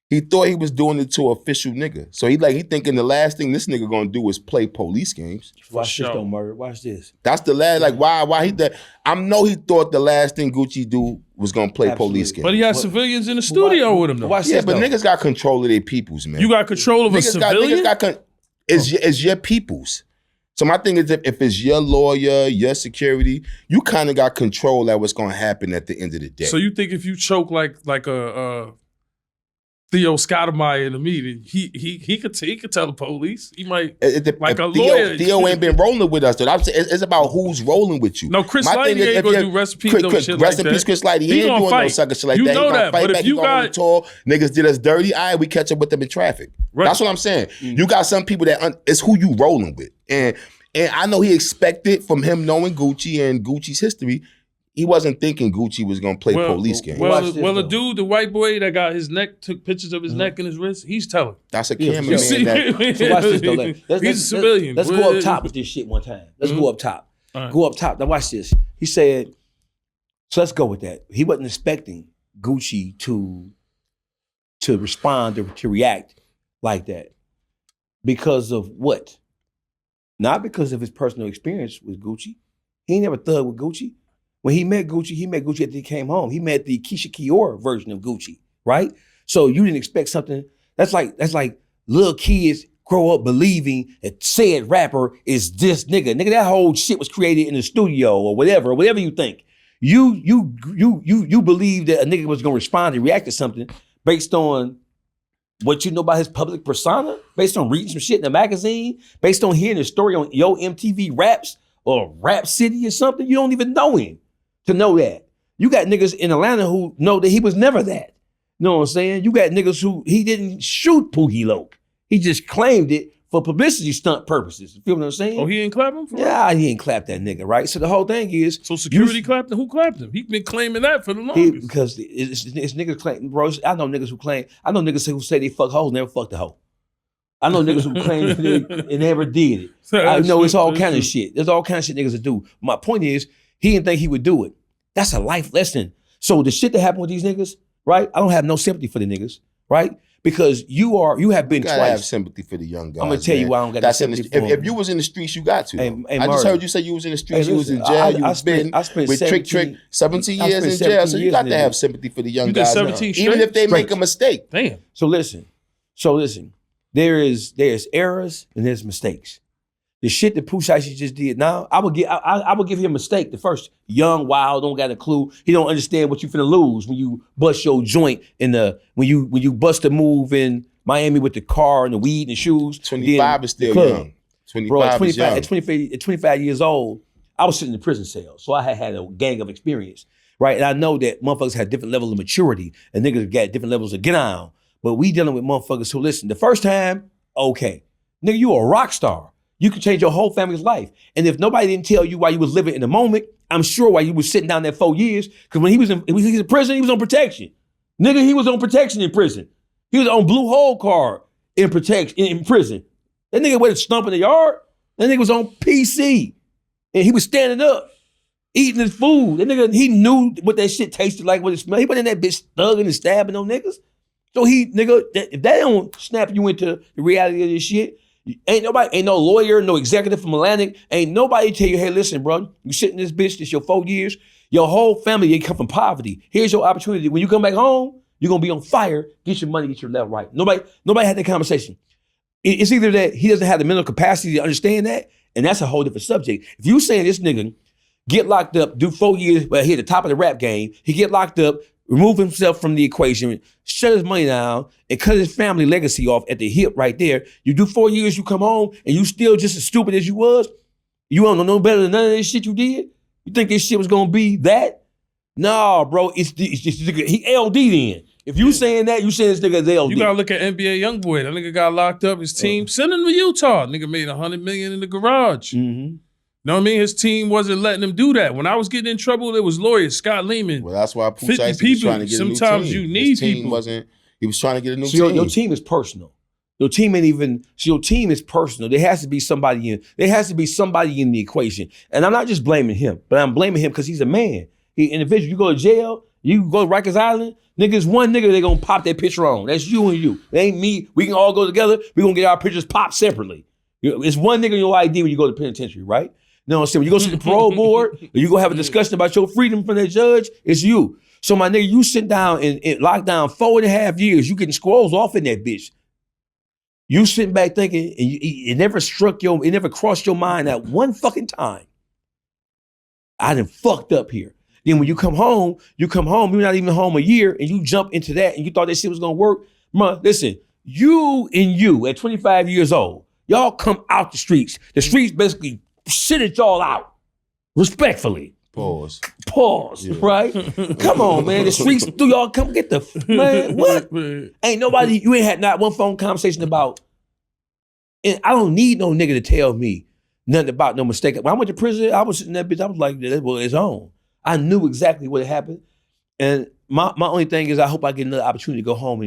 He thought he was doing it to an official nigga. So he thinking the last thing this nigga gonna do is play police games. Watch this though, Murda. Watch this. That's the last, why he that I know he thought the last thing Gucci do was gonna play police games. But he had civilians in the studio with him though. Watch this, but niggas got control of their peoples, man. You got control of a civilian? It's your peoples. So my thing is, if it's your lawyer, your security, you kind of got control at what's gonna happen at the end of the day. So you think if you choke like a Theo Scottemeyer in the meeting, he could tell the police. He might lawyer. Theo ain't been rolling with us. Though. It's about who's rolling with you. No, Chris Lighty ain't gonna do rest in peace. Rest in peace, Chris Lighty. He ain't doing no sucker shit like that. You know that, but if you got tall niggas did us dirty, we catch up with them in traffic. Right. That's what I'm saying. You got some people that it's who you rolling with, and I know he expected from him knowing Gucci and Gucci's history. He wasn't thinking Gucci was gonna play police games. Well, the dude, the white boy that got his neck, took pictures of his neck and his wrist, he's telling. That's a cameraman. So watch this though. He's a civilian. Let's go up top with this shit one time. Let's go up top. Right. Go up top. Now watch this. He said, so let's go with that. He wasn't expecting Gucci to respond or to react like that. Because of what? Not because of his personal experience with Gucci. He ain't never thugged with Gucci. When he met Gucci after he came home. He met the Keisha Kior version of Gucci, right? So you didn't expect something. That's like little kids grow up believing that said rapper is this nigga. Nigga, that whole shit was created in the studio or whatever you think. You believe that a nigga was gonna respond and react to something based on what you know about his public persona, based on reading some shit in a magazine, based on hearing a story on Yo MTV Raps or Rap City or something. You don't even know him to know that. You got niggas in Atlanta who know that he was never that. You know what I'm saying? You got niggas who, he didn't shoot Poogie Loke. He just claimed it for publicity stunt purposes. You feel what I'm saying? Oh, he ain't clap him for it? He ain't clap that nigga, right? So the whole thing is... So security clapped him? Who clapped him? He been claiming that for the longest. Because it's niggas claim, bro, I know niggas who say they fuck hoes, never fucked a hoe. I know niggas who claim they never did it. I know it's all kind of shit. There's all kind of shit niggas that do. My point is, he didn't think he would do it. That's a life lesson. So the shit that happened with these niggas, right? I don't have no sympathy for the niggas, right? Because you have been twice. I have sympathy for the young guys. I'm gonna tell you why I don't got that sympathy for if you was in the streets, you got to. I just heard you say you was in the streets, you was in jail, I spent with 17 years in jail. So you got to have sympathy for the young guys. 17 even if they make a mistake. Damn. So listen. There's errors and there's mistakes. The shit that Pooh Shiesty just did now, I would give him a mistake. The first, young, wild, don't got a clue. He don't understand what you finna lose when you bust your joint when you bust a move in Miami with the car and the weed and the shoes. 25 is still young. 25 is young. At 25 years old, I was sitting in the prison cell, so I had a gang of experience, right? And I know that motherfuckers have different levels of maturity and niggas got different levels of get on. But we dealing with motherfuckers who listen. The first time, okay. Nigga, you a rock star. You can change your whole family's life. And if nobody didn't tell you why you was living in the moment, I'm sure why you was sitting down there 4 years, because when he was in prison, he was on protection. Nigga, he was on protection in prison. He was on blue hole card in prison. That nigga wasn't stumping the yard. That nigga was on PC. And he was standing up, eating his food. That nigga, he knew what that shit tasted like, what it smelled. He wasn't in that bitch thugging and stabbing on niggas. So if that don't snap you into the reality of this shit, ain't no lawyer, no executive from Atlantic, ain't nobody tell you, hey, listen, bro, you sit in this bitch, this your 4 years, your whole family, they come from poverty. Here's your opportunity. When you come back home, you're gonna be on fire, get your money, get your left right. Nobody had that conversation. It's either that he doesn't have the mental capacity to understand that, and that's a whole different subject. If you saying this nigga get locked up, do 4 years, well, he at the top of the rap game, he get locked up, remove himself from the equation, shut his money down, and cut his family legacy off at the hip right there. You do 4 years, you come home, and you still just as stupid as you was. You don't know no better than none of this shit you did. You think this shit was gonna be that? Nah, bro, it's just he LD then. If you saying that, you saying this nigga is LD. You gotta look at NBA YoungBoy. That nigga got locked up. His team sent him to Utah. Nigga made $100 million in the garage. Mm-hmm. Know what I mean? His team wasn't letting him do that. When I was getting in trouble, there was lawyers, Scott Lehman. Well, that's why Pooh Shiesty was trying to get a new team. Sometimes you need His team people. He was trying to get a new team. Your team is personal. Your team ain't even. So your team is personal. There has to be somebody in. There has to be somebody in the equation. And I'm not just blaming him, but I'm blaming him because he's a man. He individual. You go to jail. You go to Rikers Island. Niggas, one nigga they gonna pop that picture on. That's you and you. It ain't me. We can all go together. We gonna get our pictures popped separately. It's one nigga in your ID when you go to the penitentiary, right? You know what I'm saying? When you go to the parole board, or you go have a discussion about your freedom from that judge, it's you. So my nigga, you sit down and lock down 4.5 years, you getting squirrels off in that bitch. You sitting back thinking, and it never it never crossed your mind at one fucking time. I done fucked up here. Then when you come home, you're not even home a year, and you jump into that, and you thought that shit was gonna work. Listen, you at 25 years old, y'all come out the streets. The streets basically shitted y'all out, respectfully. Pause, yeah. Right? Come on, man. The streets do y'all come get the, man, what? Ain't nobody, you ain't had not one phone conversation about, and I don't need no nigga to tell me nothing about no mistake. When I went to prison, I was sitting in that bitch, I was like, well, it's on. I knew exactly what had happened. And my only thing is I hope I get another opportunity to go home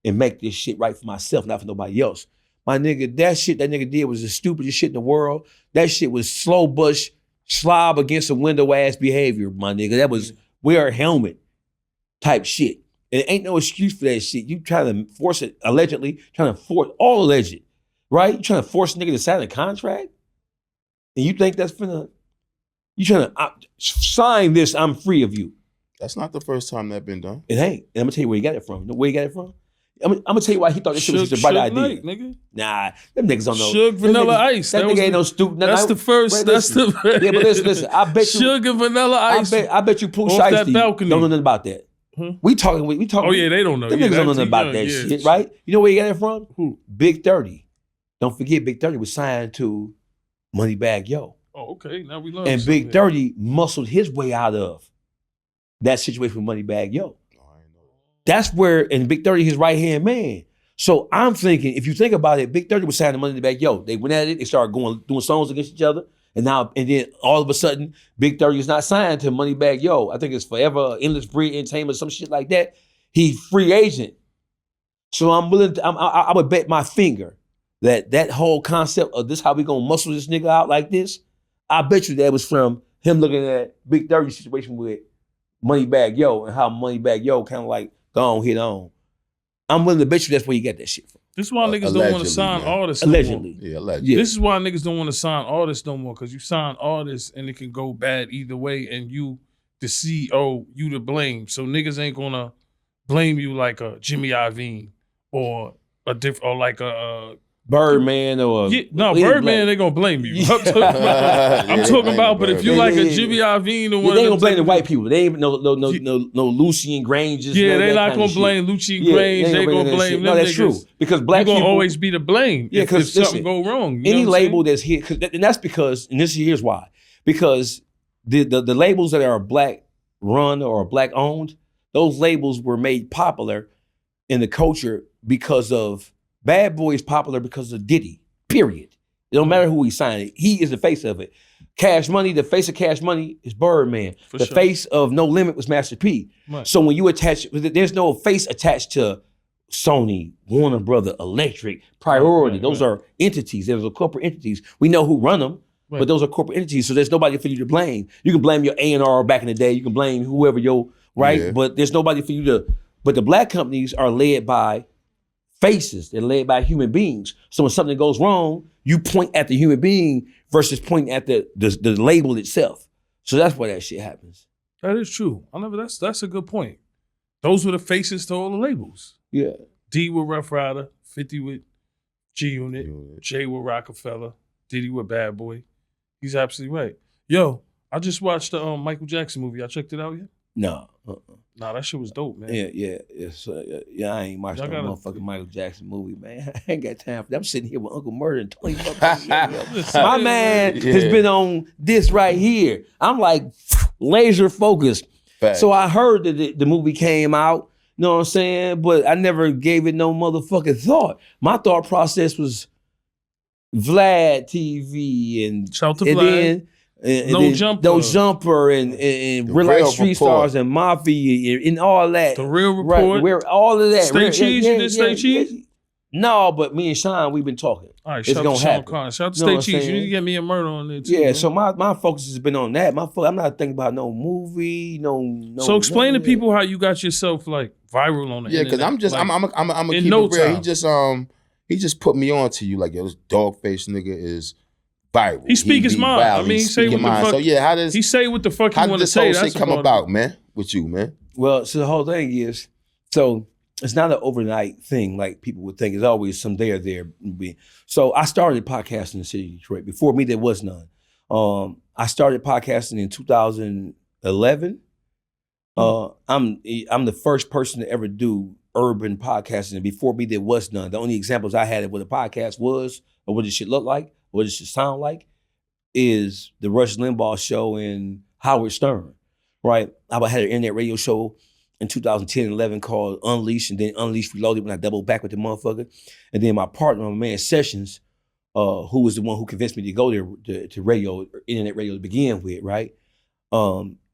and make this shit right for myself, not for nobody else. My nigga, that shit that nigga did was the stupidest shit in the world. That shit was slow bush, slob against a window ass behavior, my nigga. That was wear a helmet type shit. And it ain't no excuse for that shit. You trying to force it, allegedly, trying to force, all alleged, right? You trying to force a nigga to sign a contract? And you think that's finna, you trying to sign this, I'm free of you. That's not the first time that been done. It ain't. And I'm gonna tell you where he got it from. You know where he got it from? I'm gonna tell you why he thought this shit was just a bright idea. Night, nigga. Nah, them niggas don't know. Suge Vanilla Ice. That nigga ain't no stupid. That's the first. That's the first. Yeah, but listen. I bet you. Suge and Vanilla Ice. I bet you Pooh Shiesty don't know nothing about that. We talking. Oh yeah, they don't know. Them niggas don't know nothing about that shit, right? You know where he got it from? Who? Big 30. Don't forget, Big 30 was signed to Moneybagg Yo. Oh, okay. Now we learn. And Big 30 muscled his way out of that situation with Moneybagg Yo. That's where, and Big 30, his right hand man. So I'm thinking, if you think about it, Big 30 was signed to Moneybagg Yo. They went at it, they started doing songs against each other, and then all of a sudden, Big 30 is not signed to Moneybagg Yo. I think it's Forever, Endless Breed Entertainment, some shit like that. He free agent. So I'm willing to, I would bet my finger that whole concept of this, how we gonna muscle this nigga out like this, I bet you that was from him looking at Big 30's situation with Moneybagg Yo and how Moneybagg Yo kind of like gone hit on. I'm willing to bet you that's where you get that shit from. This is why niggas don't want to sign artists. Allegedly. Yeah, allegedly. This is why niggas don't want to sign artists no more, because you sign artists and it can go bad either way, and you, the CEO, you to blame. So niggas ain't gonna blame you like a Jimmy Iovine or like a Birdman or Birdman, they gonna blame you. I'm talking about, but if you like a Jimmy Iovine or one, they gonna blame the white people. They ain't no Lucian Granges. Yeah, they not gonna blame Lucian Grange. They gonna blame them. No, that's true. Because black people gonna always be to blame. Yeah, because something go wrong. Any label that's here, and that's because, and here's why. Because the labels that are black run or black owned, those labels were made popular in the culture because of Bad Boy is popular because of Diddy, period. It don't matter who he signed. He is the face of it. Cash Money, the face of Cash Money is Birdman. The face of No Limit was Master P. Right. So when you attach, there's no face attached to Sony, Warner Brother, Electric, Priority. Those are entities. Those are corporate entities. We know who run them, but those are corporate entities. So there's nobody for you to blame. You can blame your A&R back in the day. You can blame whoever but there's nobody for you to, but the black companies are led by faces. They're led by human beings. So when something goes wrong, you point at the human being versus pointing at the label itself. So that's why that shit happens. That is true. That's a good point. Those were the faces to all the labels. Yeah. D with Rough Rider, 50 with G-Unit, J with Rockefeller, Diddy with Bad Boy. He's absolutely right. Yo, I just watched the Michael Jackson movie. I checked it out yet? No. Nah, that shit was dope, man. Yeah. I ain't watched no motherfucking Michael Jackson movie, man. I ain't got time for that. I'm sitting here with Uncle Murda and 20 motherfuckers. My man has been on this right here. I'm like laser focused. Fact. So I heard that the movie came out, you know what I'm saying? But I never gave it no motherfucking thought. My thought process was Vlad TV and shout to Vlad. No jumper and real life street stars and mafia and all that. The real report. Where all of that. Stay cheese. You did Stay cheese? No, but me and Sean, we've been talking. All right, shout to Sean Carter. Shout to Stay cheese. You need to get me a Murda on there too. Yeah, man. so my focus has been on that. I'm not thinking about no movie, no. So explain to people how you got yourself like viral on the internet. Yeah, because I'm a keep it real. He just put me on to you like, yo, this Dawgface nigga is viral. He speak his mind. Wild. I mean, he say what the fuck. So yeah, how does he say what the fuck he want to say? How did this whole shit come about, man? With you, man? Well, so the whole thing is, so it's not an overnight thing like people would think. It's always some there. So I started podcasting in the city of Detroit. Before me, there was none. I started podcasting in 2011. I'm the first person to ever do urban podcasting. And before me, there was none. The only examples I had of what a podcast was or what it should look like, what it should sound like, is the Rush Limbaugh show and Howard Stern, right? I had an internet radio show in 2010 and 11 called Unleashed, and then Unleashed Reloaded when I doubled back with the motherfucker. And then my partner, my man Sessions, who was the one who convinced me to go there to radio, internet radio to begin with, right?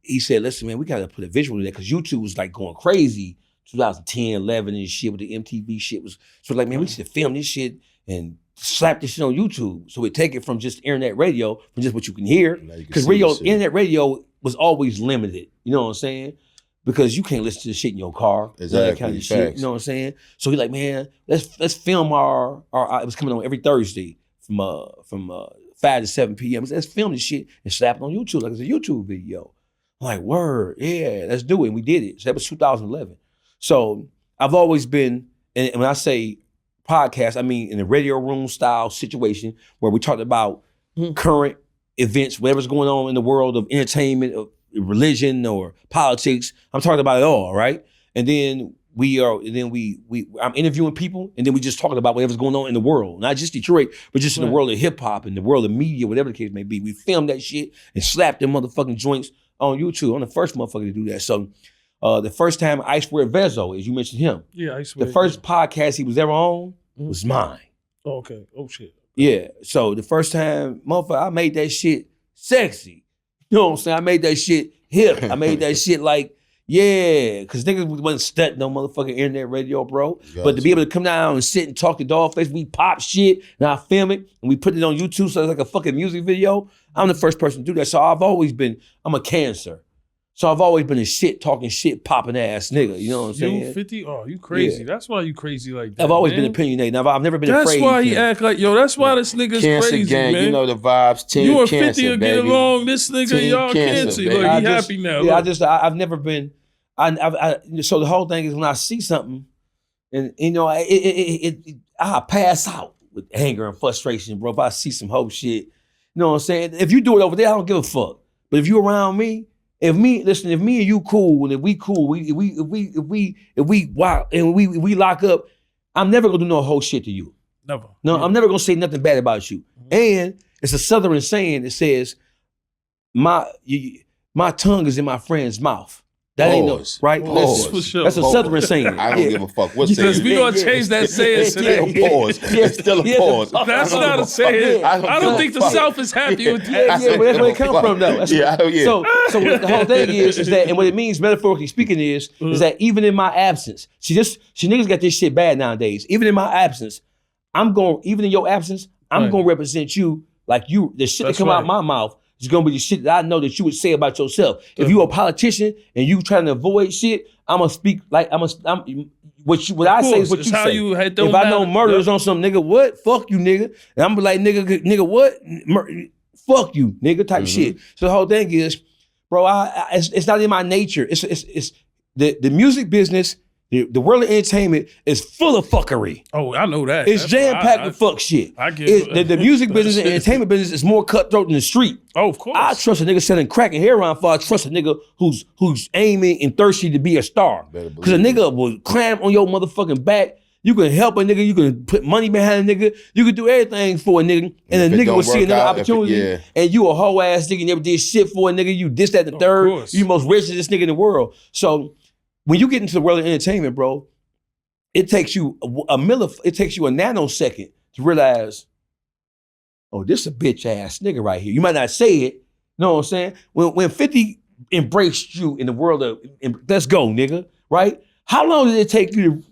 He said, listen, man, we got to put a visual to that because YouTube was like going crazy 2010, 11 and shit with the MTV shit. So like, man, we should film this shit and slap this shit on YouTube. So we take it from just internet radio, from just what you can hear. Because internet radio was always limited. You know what I'm saying? Because you can't listen to the shit in your car. Exactly. That kind of shit. You know what I'm saying? So he's like, man, let's film our it was coming on every Thursday from 5 to 7 p.m. Let's film this shit and slap it on YouTube like it's a YouTube video. I'm like, word, yeah, let's do it. And we did it. So that was 2011. So I've always been, and when I say podcast, I mean in a radio room style situation where we talked about current events, whatever's going on in the world of entertainment, of religion or politics. I'm talking about it all, right? And then I'm interviewing people, and then we just talking about whatever's going on in the world, not just Detroit, but just in the world of hip hop and the world of media, whatever the case may be. We filmed that shit and slapped them motherfucking joints on YouTube. I'm the first motherfucker to do that. So the first time I Swear Vezo, as you mentioned him, I swear. The first podcast he was ever on was mine. Oh, okay. Oh shit. Yeah. So the first time, motherfucker, I made that shit sexy. You know what I'm saying? I made that shit hip. I made that shit like, yeah, because niggas wasn't studying no motherfucking internet radio, bro. But to be able to come down and sit and talk to Dawgface, we pop shit and I film it and we put it on YouTube so it's like a fucking music video. I'm the first person to do that. So I'm a cancer. So I've always been a shit talking, shit popping ass nigga. You know what I'm saying? You 50? Oh, you crazy. Yeah. That's why you crazy like that. I've always been opinionated. I've never been that's afraid. That's why he act like, that's why this nigga's cancer crazy, gang, man. You know the vibes. Team you and cancer, 50 will get along. This nigga, Team y'all cancer. Look, he happy now. Yeah, I've never been. So the whole thing is when I see something, and you know, I pass out with anger and frustration, bro. If I see some whole shit, you know what I'm saying? If you do it over there, I don't give a fuck. But if you around me, if me and you cool, and if we cool, if we lock up, I'm never gonna do no whole shit to you. Never. No, I'm never gonna say nothing bad about you. And it's a Southern saying that says, my tongue is in my friend's mouth. That ain't no, right? That's a Southern saying. I don't give a fuck what saying. Because we gonna change that saying today. It's still a pause. That's not a saying. I don't think the South is happy with that. Yeah, but that's where it come from, though. So what the whole thing is that, and what it means metaphorically speaking is that even in my absence, see niggas got this shit bad nowadays. Even in my absence, even in your absence, I'm gonna represent you like you. The shit that come out of my mouth is gonna be the shit that I know that you would say about yourself. If you a politician and you trying to avoid shit, I'm gonna speak like what I say is what you say. If I know murder is on some nigga, what? Fuck you, nigga. And I'm like, nigga, what? Fuck you, nigga, type shit. So the whole thing is, bro, it's not in my nature. It's the music business The world of entertainment is full of fuckery. Oh, I know that. It's jam-packed with fuck shit. I get the music business and entertainment business is more cutthroat than the street. Oh, of course. I trust a nigga selling crack and heroin before I trust a nigga who's aiming and thirsty to be a star. Because a nigga will climb on your motherfucking back. You can help a nigga. You can put money behind a nigga. You can do everything for a nigga. And a nigga will see another opportunity. And you a hoe ass nigga. You never did shit for a nigga. You this, that, the third. You the most richest nigga in the world. So when you get into the world of entertainment, bro, it takes you a nanosecond to realize, oh, this a bitch ass nigga right here. You might not say it. You know what I'm saying? When 50 embraced you in the world of let's go, nigga, right? How long did it take you to,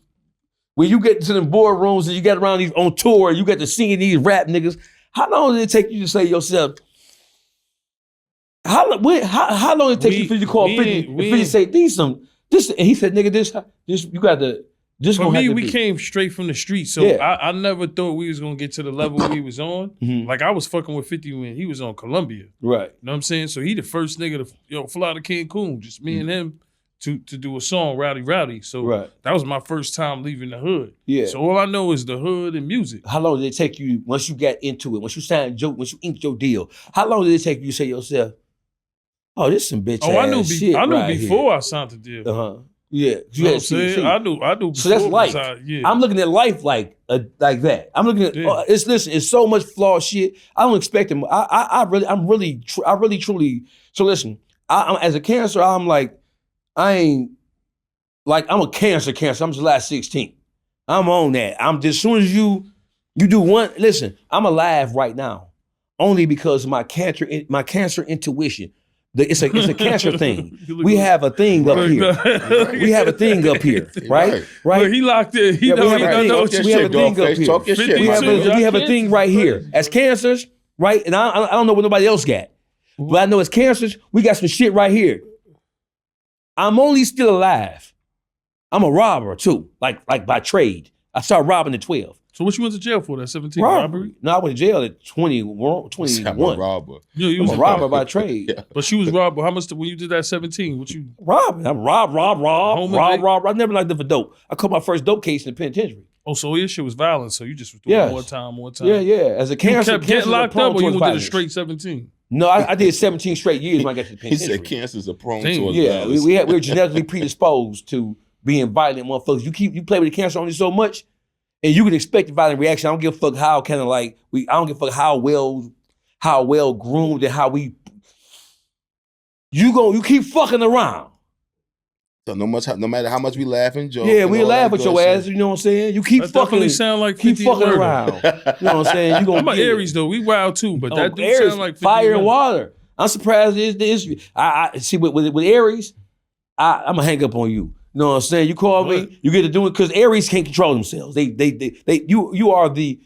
when you get to the boardrooms and you get around these on tour, you get to singing these rap niggas, how long did it take you to say to yourself, how long did it take you for you to call 50 and 50 say, this, and he said, nigga, this, you got to, this for me, we came straight from the street, so I never thought we was gonna get to the level we was on. Like I was fucking with 50 when he was on Columbia. Right. You know what I'm saying? So he the first nigga to fly to Cancun, just me and him to do a song, Rowdy Rowdy. So that was my first time leaving the hood. Yeah. So all I know is the hood and music. How long did it take you, once you got into it, once you signed once you inked your deal, how long did it take you to say to yourself, oh, this some bitch ass shit I knew right before here. I signed the deal. Yeah, you know what I'm saying? I knew before. So that's life. I'm looking at life like that. I'm looking at it's so much flawed shit. I don't expect him. I really truly. So listen, I'm as a cancer, I'm like, I ain't like I'm a cancer. I'm July 16th. I'm on that. I'm just as soon as you do one. Listen, I'm alive right now only because of my cancer intuition. It's a cancer thing. We have a thing up here. We have a thing up here, right? Right. Look, he locked in. We have a thing up here. Talk your shit. We have a thing right here. As cancers, right? And I don't know what nobody else got, but I know as cancers, we got some shit right here. I'm only still alive. I'm a robber too, like by trade. I started robbing at 12. So what you went to jail for? That 17 robbery? No, I went to jail at 21. I'm a robber. You was a robber by trade. Yeah. But she was robber. How much when you did that 17? What you robbing? I'm rob. I never liked it for dope. I caught my first dope case in the penitentiary. Oh, so your shit was violent. So you just was doing more time. Yeah. As a cancer, you kept getting locked up, or you did a straight 17? No, I did 17 straight years when I got to the penitentiary. He said cancers are prone to violence. We were genetically predisposed to being violent motherfuckers. You play with the cancer on you so much, and you can expect a violent reaction. I don't give a fuck how I don't give a fuck how well groomed and how we. You keep fucking around. So no matter how much we laugh and joke. Yeah, we laugh at your ass. You know what I'm saying? You keep that fucking. Sound like keep fucking around. You know what I'm saying? You gonna. I'm an Aries though. We wild too, but that do Aries, sound like fire and water. I'm surprised I see with Aries, I'm gonna hang up on you. You know what I'm saying? You call me, you get to do it because Aries can't control themselves. You are the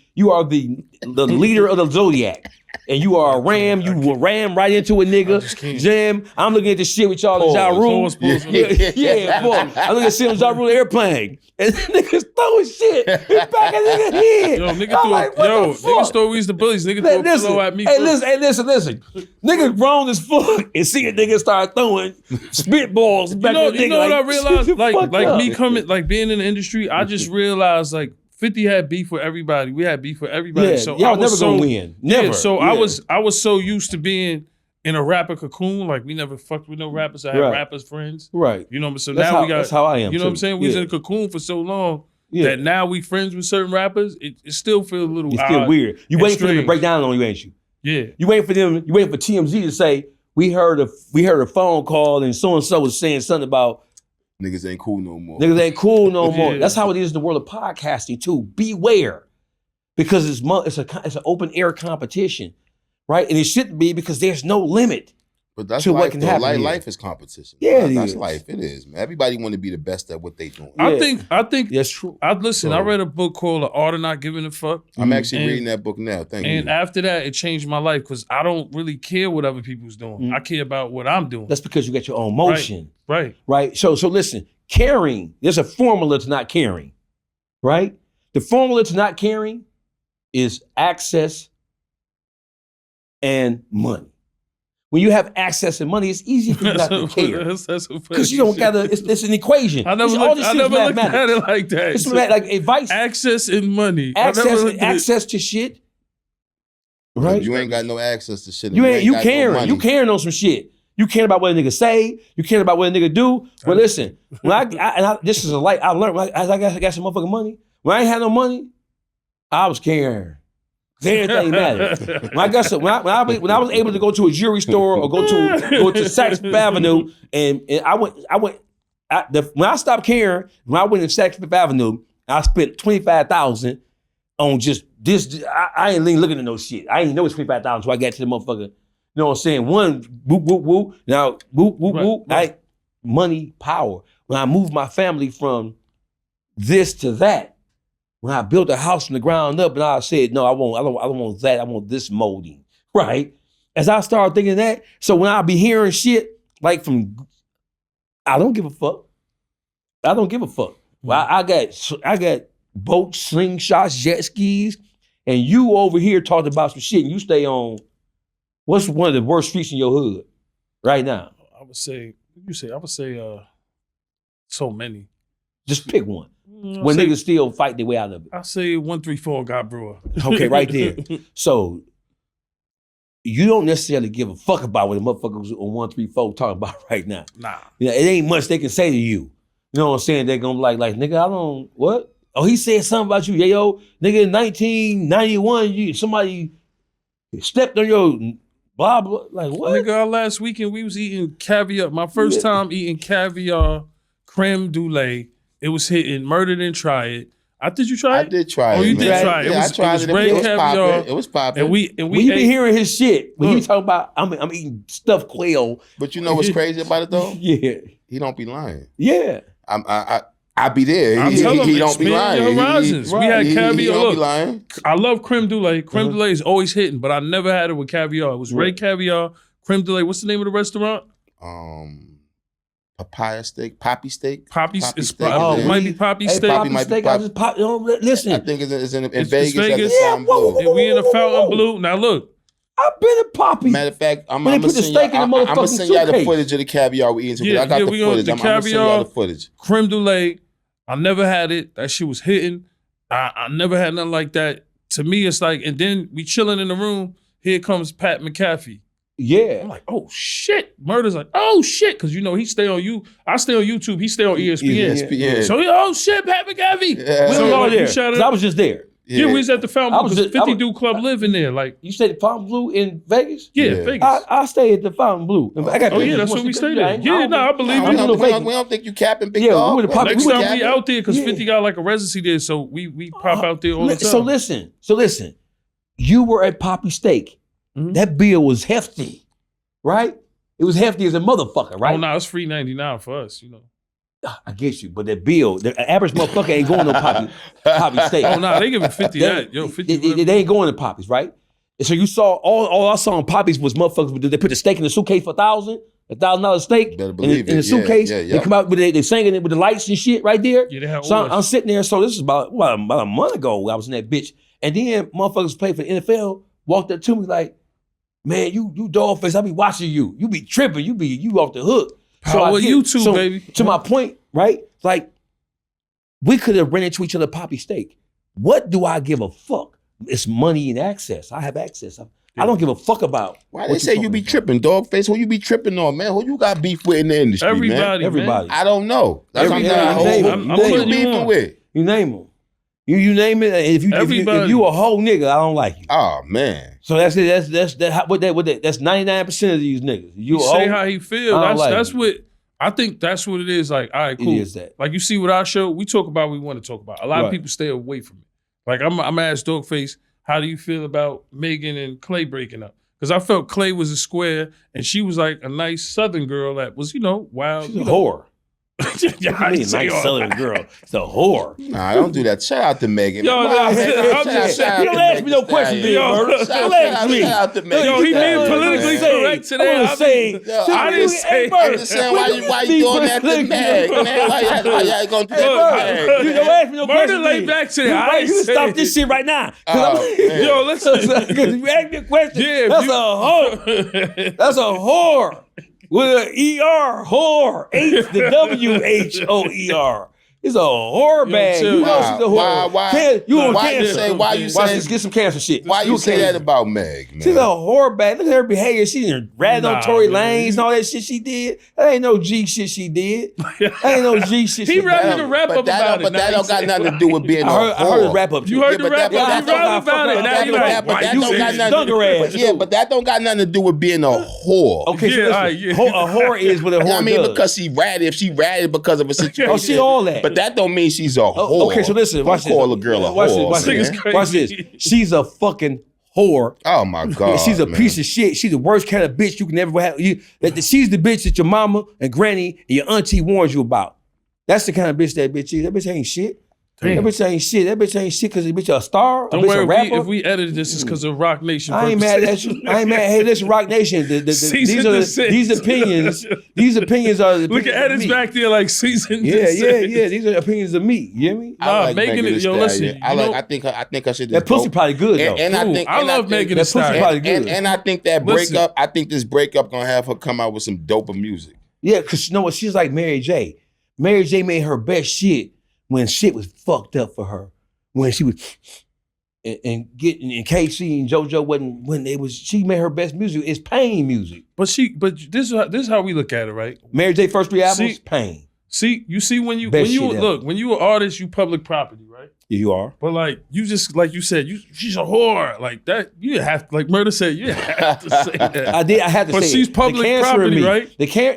leader of the zodiac. And you are a ram, you will ram right into a nigga. Jam, I'm looking at this shit with y'all in Ja Rule. Yeah, I'm looking at shit on Ja Rule airplane. And niggas throwing shit back at niggas' head. Yo, niggas throw weeds to bullies. Niggas throw a pillow at me. Hey, listen. Niggas grown as fuck and see a nigga start throwing spitballs back at niggas. You know what I realized? Like me coming, like being in the industry, I just realized like 50 had beef with everybody. We had beef with everybody. Yeah, so y'all never gonna win. Never. Yeah, so I was so used to being in a rapper cocoon. Like we never fucked with no rappers. I had rappers friends. Right. You know what I'm saying? So now that's how I am. You know what I'm saying? We was in a cocoon for so long that now we friends with certain rappers. It still feels a little It's still weird. You waiting for them to break down on you, ain't you? Yeah. You waiting for TMZ to say, we heard a phone call and so was saying something about niggas ain't cool no more. That's how it is in the world of podcasting too. Beware, because it's an open air competition, right? And it shouldn't be because there's no limit. But that's to life, what can happen. Life is competition. Yeah, that's life. It is, man. Everybody want to be the best at what they doing. I think that's true. I read a book called The Art of Not Giving a Fuck. I'm actually reading that book now. Thank you. And after that, it changed my life because I don't really care what other people's doing. I care about what I'm doing. That's because you got your own motion. Right. So listen, caring, there's a formula to not caring, right? The formula to not caring is access and money. when you have access and money, it's easy for you not to care. Because you don't gather, it's an equation. I never looked at it like that. It's like advice. Access and money. Access to shit. Right? You ain't got no access to shit. You caring. No, you caring on some shit. You caring about what a nigga say. You caring about what a nigga do. But listen, when this is a light I learned as I got some motherfucking money. When I ain't had no money, I was caring. Everything mattered. When I was able to go to a jewelry store or go to Saks Fifth Avenue, and when I stopped caring, when I went to Saks Fifth Avenue, I spent $25,000 on just this. I ain't even looking at no shit. I ain't know it's $25,000 until I got to the motherfucker. You know what I'm saying? One, whoop, whoop, whoop. Now, whoop, whoop, whoop. Right. Money, power. When I moved my family from this to that, when I built a house from the ground up, and I said, no, I don't want that. I want this molding, right? As I started thinking that, so when I be hearing shit like from, I don't give a fuck. I don't give a fuck. Well, I got boats, slingshots, jet skis, and you over here talking about some shit, and you stay on. What's one of the worst streets in your hood right now? I would say so many. Just pick one. When niggas still fight their way out of it. I say 134 God Brewer. Okay, right there. So you don't necessarily give a fuck about what the motherfuckers on 134 talking about right now. Nah. You know, it ain't much they can say to you. You know what I'm saying? They're gonna be like, nigga, I don't, what? Oh, he said something about you, Yayo. Nigga, in 1991, somebody stepped on your blah, blah. Like, what? Nigga, last weekend we was eating caviar. My first time eating caviar, creme brulee. It was hitting. Murda didn't try it. Did you try it? I did try it. Oh, you did try it. Yeah, I tried it. Red caviar. It was popping. And we when you be hearing his shit, when he talk about, I'm eating stuffed quail. But you know what's crazy about it though? Yeah. He don't be lying. Yeah. I be there. He don't be lying. Horizons. We had caviar. He don't be lying. I love creme brulee. Creme brulee is always hitting, but I never had it with caviar. It was red caviar, creme brulee. What's the name of the restaurant? Papaya steak, poppy steak. Poppy steak. It might be poppy steak. Poppy steak. Listen. I think it's in Vegas. Vegas. And we in the Fountain Blue. Now look. I've been at Poppy. Matter of fact, I'm gonna send y'all the footage of the caviar we eating. I got the footage. I'm gonna send y'all the footage. Creme brulee. I never had it. That shit was hitting. I never had nothing like that. To me, it's like, and then we chilling in the room. Here comes Pat McAfee. Yeah. I'm like, oh shit. Murda's like, oh shit. Cause you know, I stay on YouTube, he stay on ESPN. So oh shit, Pat McAfee. Yeah. We were all there. I was just there. Yeah, we was at the Fountain Blue. 50 Dude Club living there. Like, you stayed at Fountain Blue in Vegas? Yeah, Vegas. I stayed at the Fountain Blue. That's where we stayed at. Yeah, I believe it. We don't think you capping big dog. Next time we out there, because 50 got like a residency there, so we pop out there all the time. So listen. You were at Poppy Steak. Mm-hmm. That bill was hefty, right? It was hefty as a motherfucker, right? Oh, no, it's $3.99 for us, you know. I get you, but that bill, the average motherfucker ain't going to Poppy Steak. Oh, no, they giving 50 that. Yo, 50. They ain't going to Poppy's, right? And so you saw, all I saw on Poppy's was motherfuckers, they put the steak in the suitcase for $1,000 steak in the suitcase. They come out with they singing it with the lights and shit right there. Yeah, they have so I'm sitting there, so this is about a month ago I was in that bitch. And then motherfuckers play for the NFL, walked up to me like, man, you Dawgface, I be watching you. You be tripping, you off the hook. Power YouTube, baby. To my point, right? Like, we could have ran into each other Poppy Steak. What do I give a fuck? It's money and access. I have access. I don't give a fuck about. Why they say you be tripping, Dawgface? Who you be tripping on, man? Who you got beef with in the industry, Everybody. I don't know. That's what I'm Who you beefing with? You name them. You name it. If you a whole nigga, I don't like you. Oh man. So that's it. That's 99% of these niggas. You say how he feel. That's what I think. That's what it is. Like, all right, cool. It is that. Like you see with our show, we talk about what we want to talk about. A lot of people stay away from it. Like I'm gonna ask Dawgface, how do you feel about Megan and Klay breaking up? Because I felt Klay was a square and she was like a nice Southern girl that was, wild. She's a whore. I mean, nice Southern girl. It's a whore. Nah, don't do that. Shout out to Megan. Yo, you don't ask me no questions, Murda. Don't ask me. Yo, he being politically correct. back to that. I didn't say. I'm just saying why you doing that to Meg? Man, why y'all gonna do that to Meg? You don't ask me no question. Murda laid back to that. You can stop this shit right now. Yo, listen. Because you ask me a question, Yeah, that's a whore. That's a whore. With an ER, whore. H, the WHOER. It's a whore bag. You know she's a whore. Why you say get some cancer shit. Why you say that about Meg, man? She's a whore bag. Look at her behavior. She ratted on Tory Lanez and all that shit she did. That ain't no G shit she did. That ain't no G shit she did. He ready to rap up about it. But that don't got nothing to do with being a whore. I heard the rap up. You heard the rap up. You rap about it. Now you like, but that don't got nothing to do with being a whore. Okay, so a whore is what a whore does. I mean, because she ratted. If she ratted because of a situation. Oh, she all that. But that don't mean she's a whore. Okay, so listen. Watch call a girl a whore. Watch this. She's a fucking whore. Oh my God. She's a piece of shit. She's the worst kind of bitch you can ever have. She's the bitch that your mama and granny and your auntie warns you about. That's the kind of bitch that bitch is. That bitch ain't shit. Damn. That bitch ain't shit. That bitch ain't shit because the bitch a star. Don't worry, if we edited this, it's because of Rock Nation. I ain't mad at you. I ain't mad. Hey, listen, Rock Nation. These opinions. These opinions are the opinions. Look at edits back there like season. Yeah. These are opinions of me. You hear me? Nah, Megan it. Yo, listen. I think I should. That pussy probably good though. And I love Megan the Stallion. Probably good. And I think that breakup. I think this breakup gonna have her come out with some doper music. Yeah, because you know what? She's like Mary J. Mary J made her best shit when shit was fucked up for her. When she was and KC and JoJo wasn't when it was. She made her best music. It's pain music. But this is how we look at it, right? Mary J first 3 albums, pain. See, you see when you an artist, you public property, right? Yeah, you are. But like you just like you said, she's a whore. Like that, you have to, like Murda said, you have to say that. I had to say it. But she's public property, right?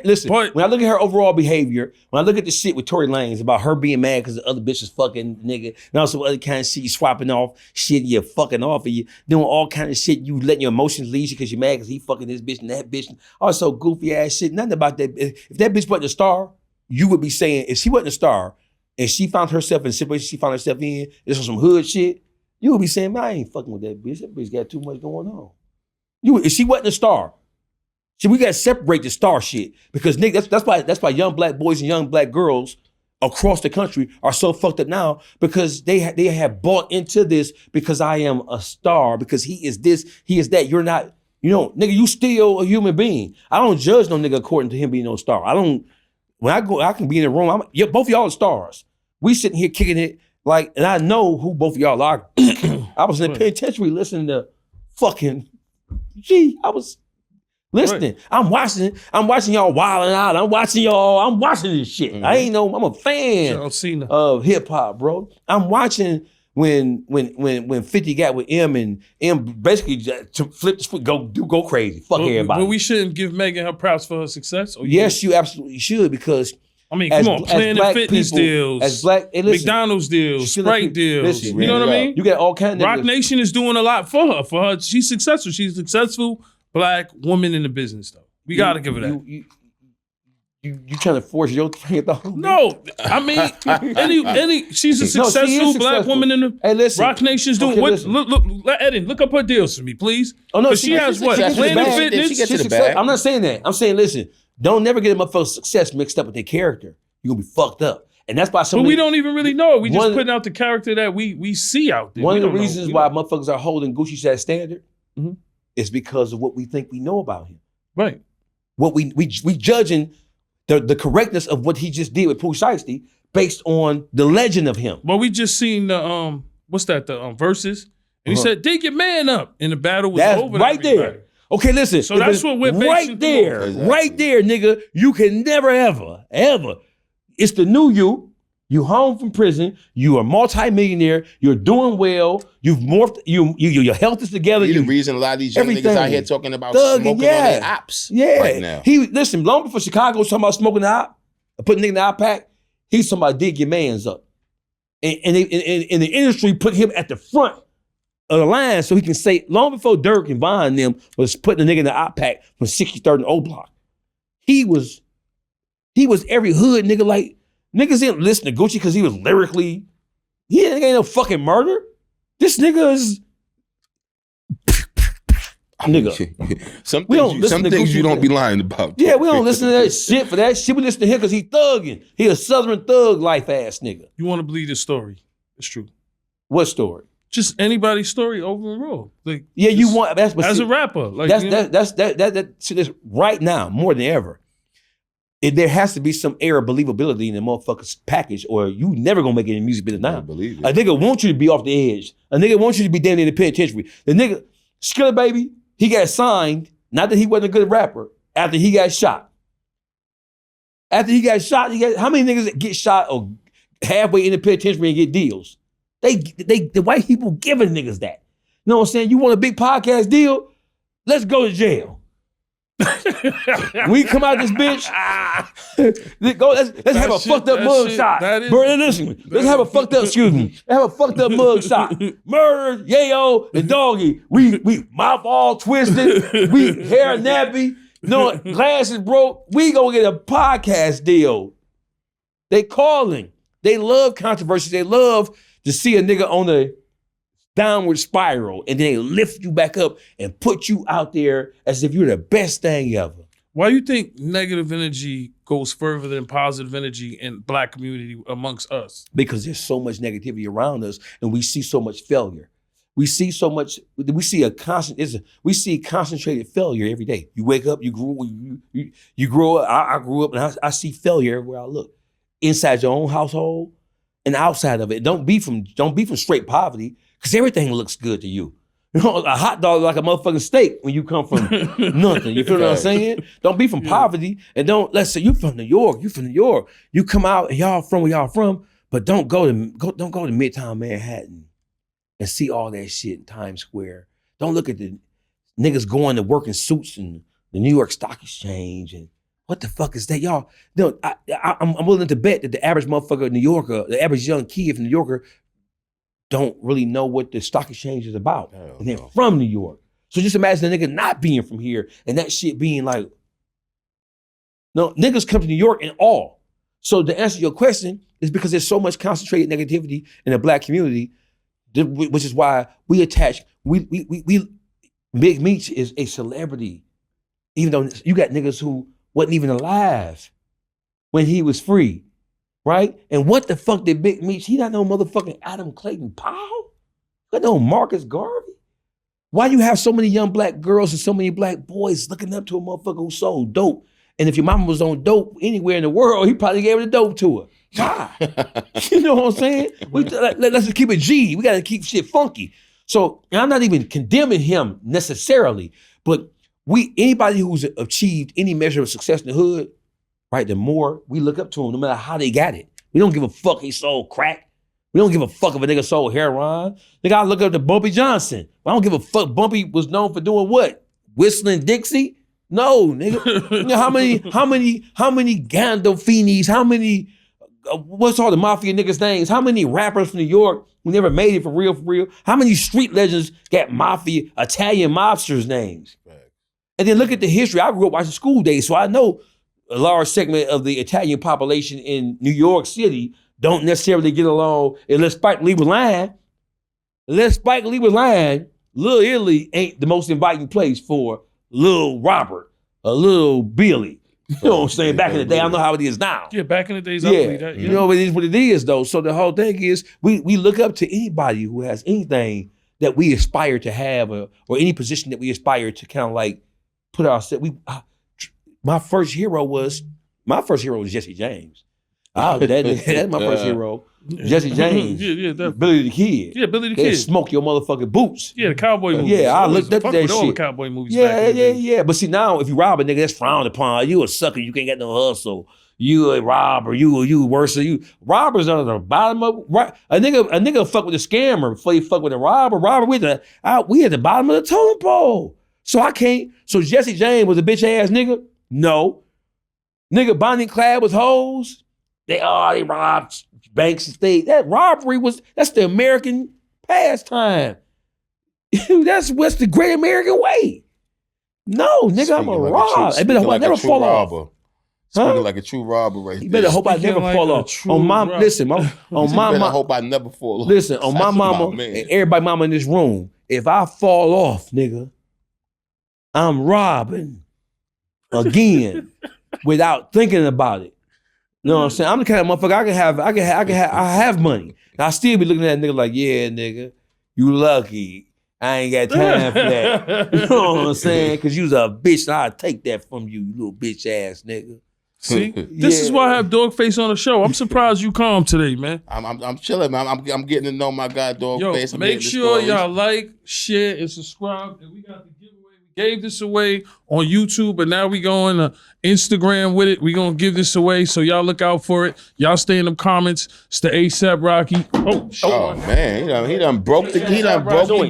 Listen, when I look at her overall behavior, when I look at the shit with Tory Lanez about her being mad because the other bitch is fucking nigga, and also other kind of shit, you swapping off shit, you're fucking off, and you doing all kind of shit, you letting your emotions lead you because you're mad because he fucking this bitch and that bitch, and all so goofy ass shit. Nothing about that. If that bitch wasn't a star, you would be saying, if she wasn't a star, and she found herself in the situation she found herself in, this was some hood shit, you would be saying, man, I ain't fucking with that bitch. That bitch got too much going on. If she wasn't a star, we gotta separate the star shit. Because nigga, that's why young black boys and young black girls across the country are so fucked up now because they have bought into this because I am a star, because he is this, he is that. You're not, nigga, you still a human being. I don't judge no nigga according to him being no star. When I go, I can be in the room. Both of y'all are stars. We sitting here kicking it and I know who both of y'all are. I was in the penitentiary listening to fucking. I was listening. Right. I'm watching y'all wilding out. I'm watching this shit. Mm-hmm. I ain't know. I'm a fan of hip hop, bro. I'm watching when 50 got with M and M basically flip the switch, go crazy. Fuck everybody. But we shouldn't give Megan her props for her success. Yes, you absolutely should, because I mean, come on, Planet Fitness deals, McDonald's deals, Sprite deals. You know what I mean? You got all kinds of Rock Nation is doing a lot for her. For her, she's successful. She's a successful black woman in the business, though. We gotta give her that. You trying to force your thing? No, I mean, she's a successful black woman in the. Hey, listen, Rock Nation's doing what? Look, Eden, look up her deals for me, please. Oh no, she has what? Planet Fitness. She gets to the bag. I'm not saying that. I'm saying, listen, don't never get a motherfucker's success mixed up with their character. You're gonna be fucked up, and that's why. But we don't even really know it. We just putting out the character that we see out there. One of the reasons why motherfuckers are holding Gucci to that standard is because of what we think we know about him. Right. What we judging the correctness of what he just did with Pooh Shiesty based on the legend of him. Well, we just seen the the Versus, and he said, "Dig your man up," and the battle was over. Right there. Okay, listen. So that's what we're right there, right there, nigga. You can never, ever. It's the new you. You home from prison. You are multi-millionaire. You're doing well. You've morphed. Your health is together. You're the reason a lot of these young niggas out here talking about smoking on their ops. Yeah. Right now. Listen. Long before Chicago was talking about smoking the op, putting nigga in the op pack. He's talking about dig your mans up, and the industry put him at the front of the line so he can say, long before Dirk and Von and them was putting the nigga in the op pack from 63rd and O Block. He was every hood nigga. Like, niggas didn't listen to Gucci because he was lyrically, he ain't no fucking murder. This nigga is, Nigga. Some things you don't be lying about. Yeah, we don't listen to that shit for that shit. We listen to him because he thugging. He a Southern thug life ass nigga. You want to believe this story? It's true. What story? Just anybody's story overall. Like, yeah, you want that's as a rapper. Like that's right now more than ever. There has to be some air of believability in the motherfucker's package, or you never gonna make it in music business now. Believe it. A nigga wants you to be off the edge. A nigga wants you to be damn near the penitentiary. The nigga, Skilla Baby, he got signed, not that he wasn't a good rapper, after he got shot. After he got shot, how many niggas get shot or halfway in the penitentiary and get deals? The white people giving niggas that. You know what I'm saying? You want a big podcast deal? Let's go to jail. We come out this bitch. Let's have a fucked up mug shot. Let's have a fucked up, excuse me. Let's have a fucked up mug shot. Murda, Yayo, and Doggy. We mouth all twisted. We hair nappy. No, glasses broke. We gonna get a podcast deal. They calling. They love controversy. They love to see a nigga on the downward spiral, and then they lift you back up and put you out there as if you're the best thing ever. Why do you think negative energy goes further than positive energy in Black community amongst us? Because there's so much negativity around us, and we see so much failure. We see concentrated failure every day. You wake up, you grow up. I grew up, and I see failure everywhere I look. Inside your own household and outside of it. Don't be from straight poverty. Because everything looks good to you. You know, a hot dog is like a motherfucking steak when you come from nothing. You feel what I'm saying? Don't be from poverty, and let's say you from New York. You come out and y'all from where y'all from, but don't go to Midtown Manhattan and see all that shit in Times Square. Don't look at the niggas going to work in suits in the New York Stock Exchange and what the fuck is that? Y'all, I'm willing to bet that the average motherfucker in New Yorker, the average young kid from New Yorker, don't really know what the stock exchange is about. And they're from New York. So just imagine a nigga not being from here and that shit being like, no, niggas come to New York in awe. So to answer your question is because there's so much concentrated negativity in the Black community, which is why we attach, Big Meech is a celebrity. Even though you got niggas who wasn't even alive when he was free. Right? And what the fuck did Big Meech? He not no motherfucking Adam Clayton Powell? He no Marcus Garvey? Why you have so many young Black girls and so many Black boys looking up to a motherfucker who sold dope? And if your mama was on dope anywhere in the world, he probably gave the dope to her. Why? You know what I'm saying? Let's just keep it G. We got to keep shit funky. So I'm not even condemning him necessarily, but anybody who's achieved any measure of success in the hood, right, the more we look up to them, no matter how they got it. We don't give a fuck he sold crack. We don't give a fuck if a nigga sold heroin. Nigga, I look up to Bumpy Johnson. I don't give a fuck. Bumpy was known for doing what? Whistling Dixie? No, nigga. You know, how many Gandolfinis, how many, what's all the mafia niggas' names? How many rappers from New York who never made it for real? How many street legends got mafia, Italian mobsters' names? Right. And then look at the history. I grew up watching School Days, so I know a large segment of the Italian population in New York City don't necessarily get along unless Spike Lee was lying. Little Italy ain't the most inviting place for Lil Robert or Lil Billy. You know what I'm saying? Back in the day, I don't know how it is now. Yeah, back in the days, you know, it is what it is though. So the whole thing is we look up to anybody who has anything that we aspire to have or any position that we aspire to kind of like put ourselves. My first hero was Jesse James. That's my first hero. Jesse James. Billy the Kid. Yeah, Billy the Kid. Smoke your motherfucking boots. Yeah, the cowboy movies. Yeah, I looked up to that shit. All the cowboy movies back in the day. Yeah. But see, now if you rob a nigga, that's frowned upon. You a sucker. You can't get no hustle. You a robber. You worse. Robbers are the bottom of a nigga fuck with a scammer before you fuck with a robber. We at the bottom of the totem pole. So I can't. So Jesse James was a bitch ass nigga. No. Nigga Bonnie and Clyde was hoes. They robbed banks and state. That robbery that's the American pastime. That's what's the great American way. No, nigga, I'm a robber. I better hope I never fall off. Speaking like a true robber right there. You better hope I never fall off. On my hope I never fall off. Listen, on my mama and everybody mama in this room, if I fall off, nigga, I'm robbing again without thinking about it. You know what I'm saying? I'm the kind of motherfucker I have money. And I still be looking at that nigga like, yeah, nigga, you lucky. I ain't got time for that. You know what I'm saying? Cause you was a bitch and I'll take that from you, you little bitch ass nigga. See, this is why I have Dawgface on the show. I'm surprised you calm today, man. I'm chilling, man. I'm getting to know my guy Dawgface. Yo, make sure y'all like, share, and subscribe. And we got the giveaway. We gave this away on YouTube, but now we going to Instagram with it. We gonna give this away, so y'all look out for it. Y'all stay in them comments. It's the ASAP Rocky. Oh man, he done broke the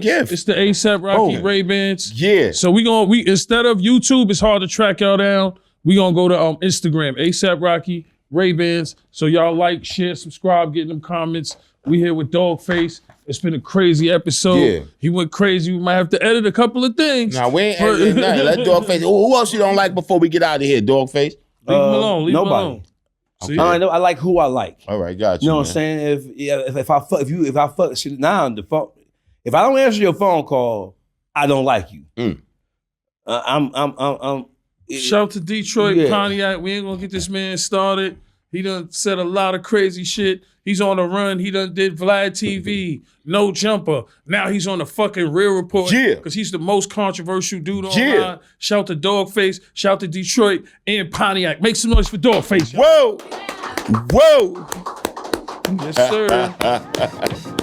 gift. It's the ASAP Rocky Ray-Bans. Yeah. So we instead of YouTube, it's hard to track y'all down. We gonna go to Instagram, ASAP Rocky, Ray-Bans. So y'all like, share, subscribe, get in them comments. We here with Dawgface. It's been a crazy episode. Yeah. He went crazy. We might have to edit a couple of things. Nah, we ain't editing nothing. Let Dawgface. Who else you don't like before we get out of here, Dawgface? Leave him alone. Leave nobody. him alone. Okay. So, I like who I like. All right, got you. You know what I'm saying? If I fuck shit now the phone, if I don't answer your phone call, I don't like you. Shout to Detroit, Pontiac. We ain't gonna get this man started. He done said a lot of crazy shit. He's on the run. He done did Vlad TV, No Jumper. Now he's on the fucking Real Report. Yeah. Because he's the most controversial dude online. Yeah. Shout to Dawgface. Shout to Detroit and Pontiac. Make some noise for Dawgface. Whoa. Whoa. Yes, sir.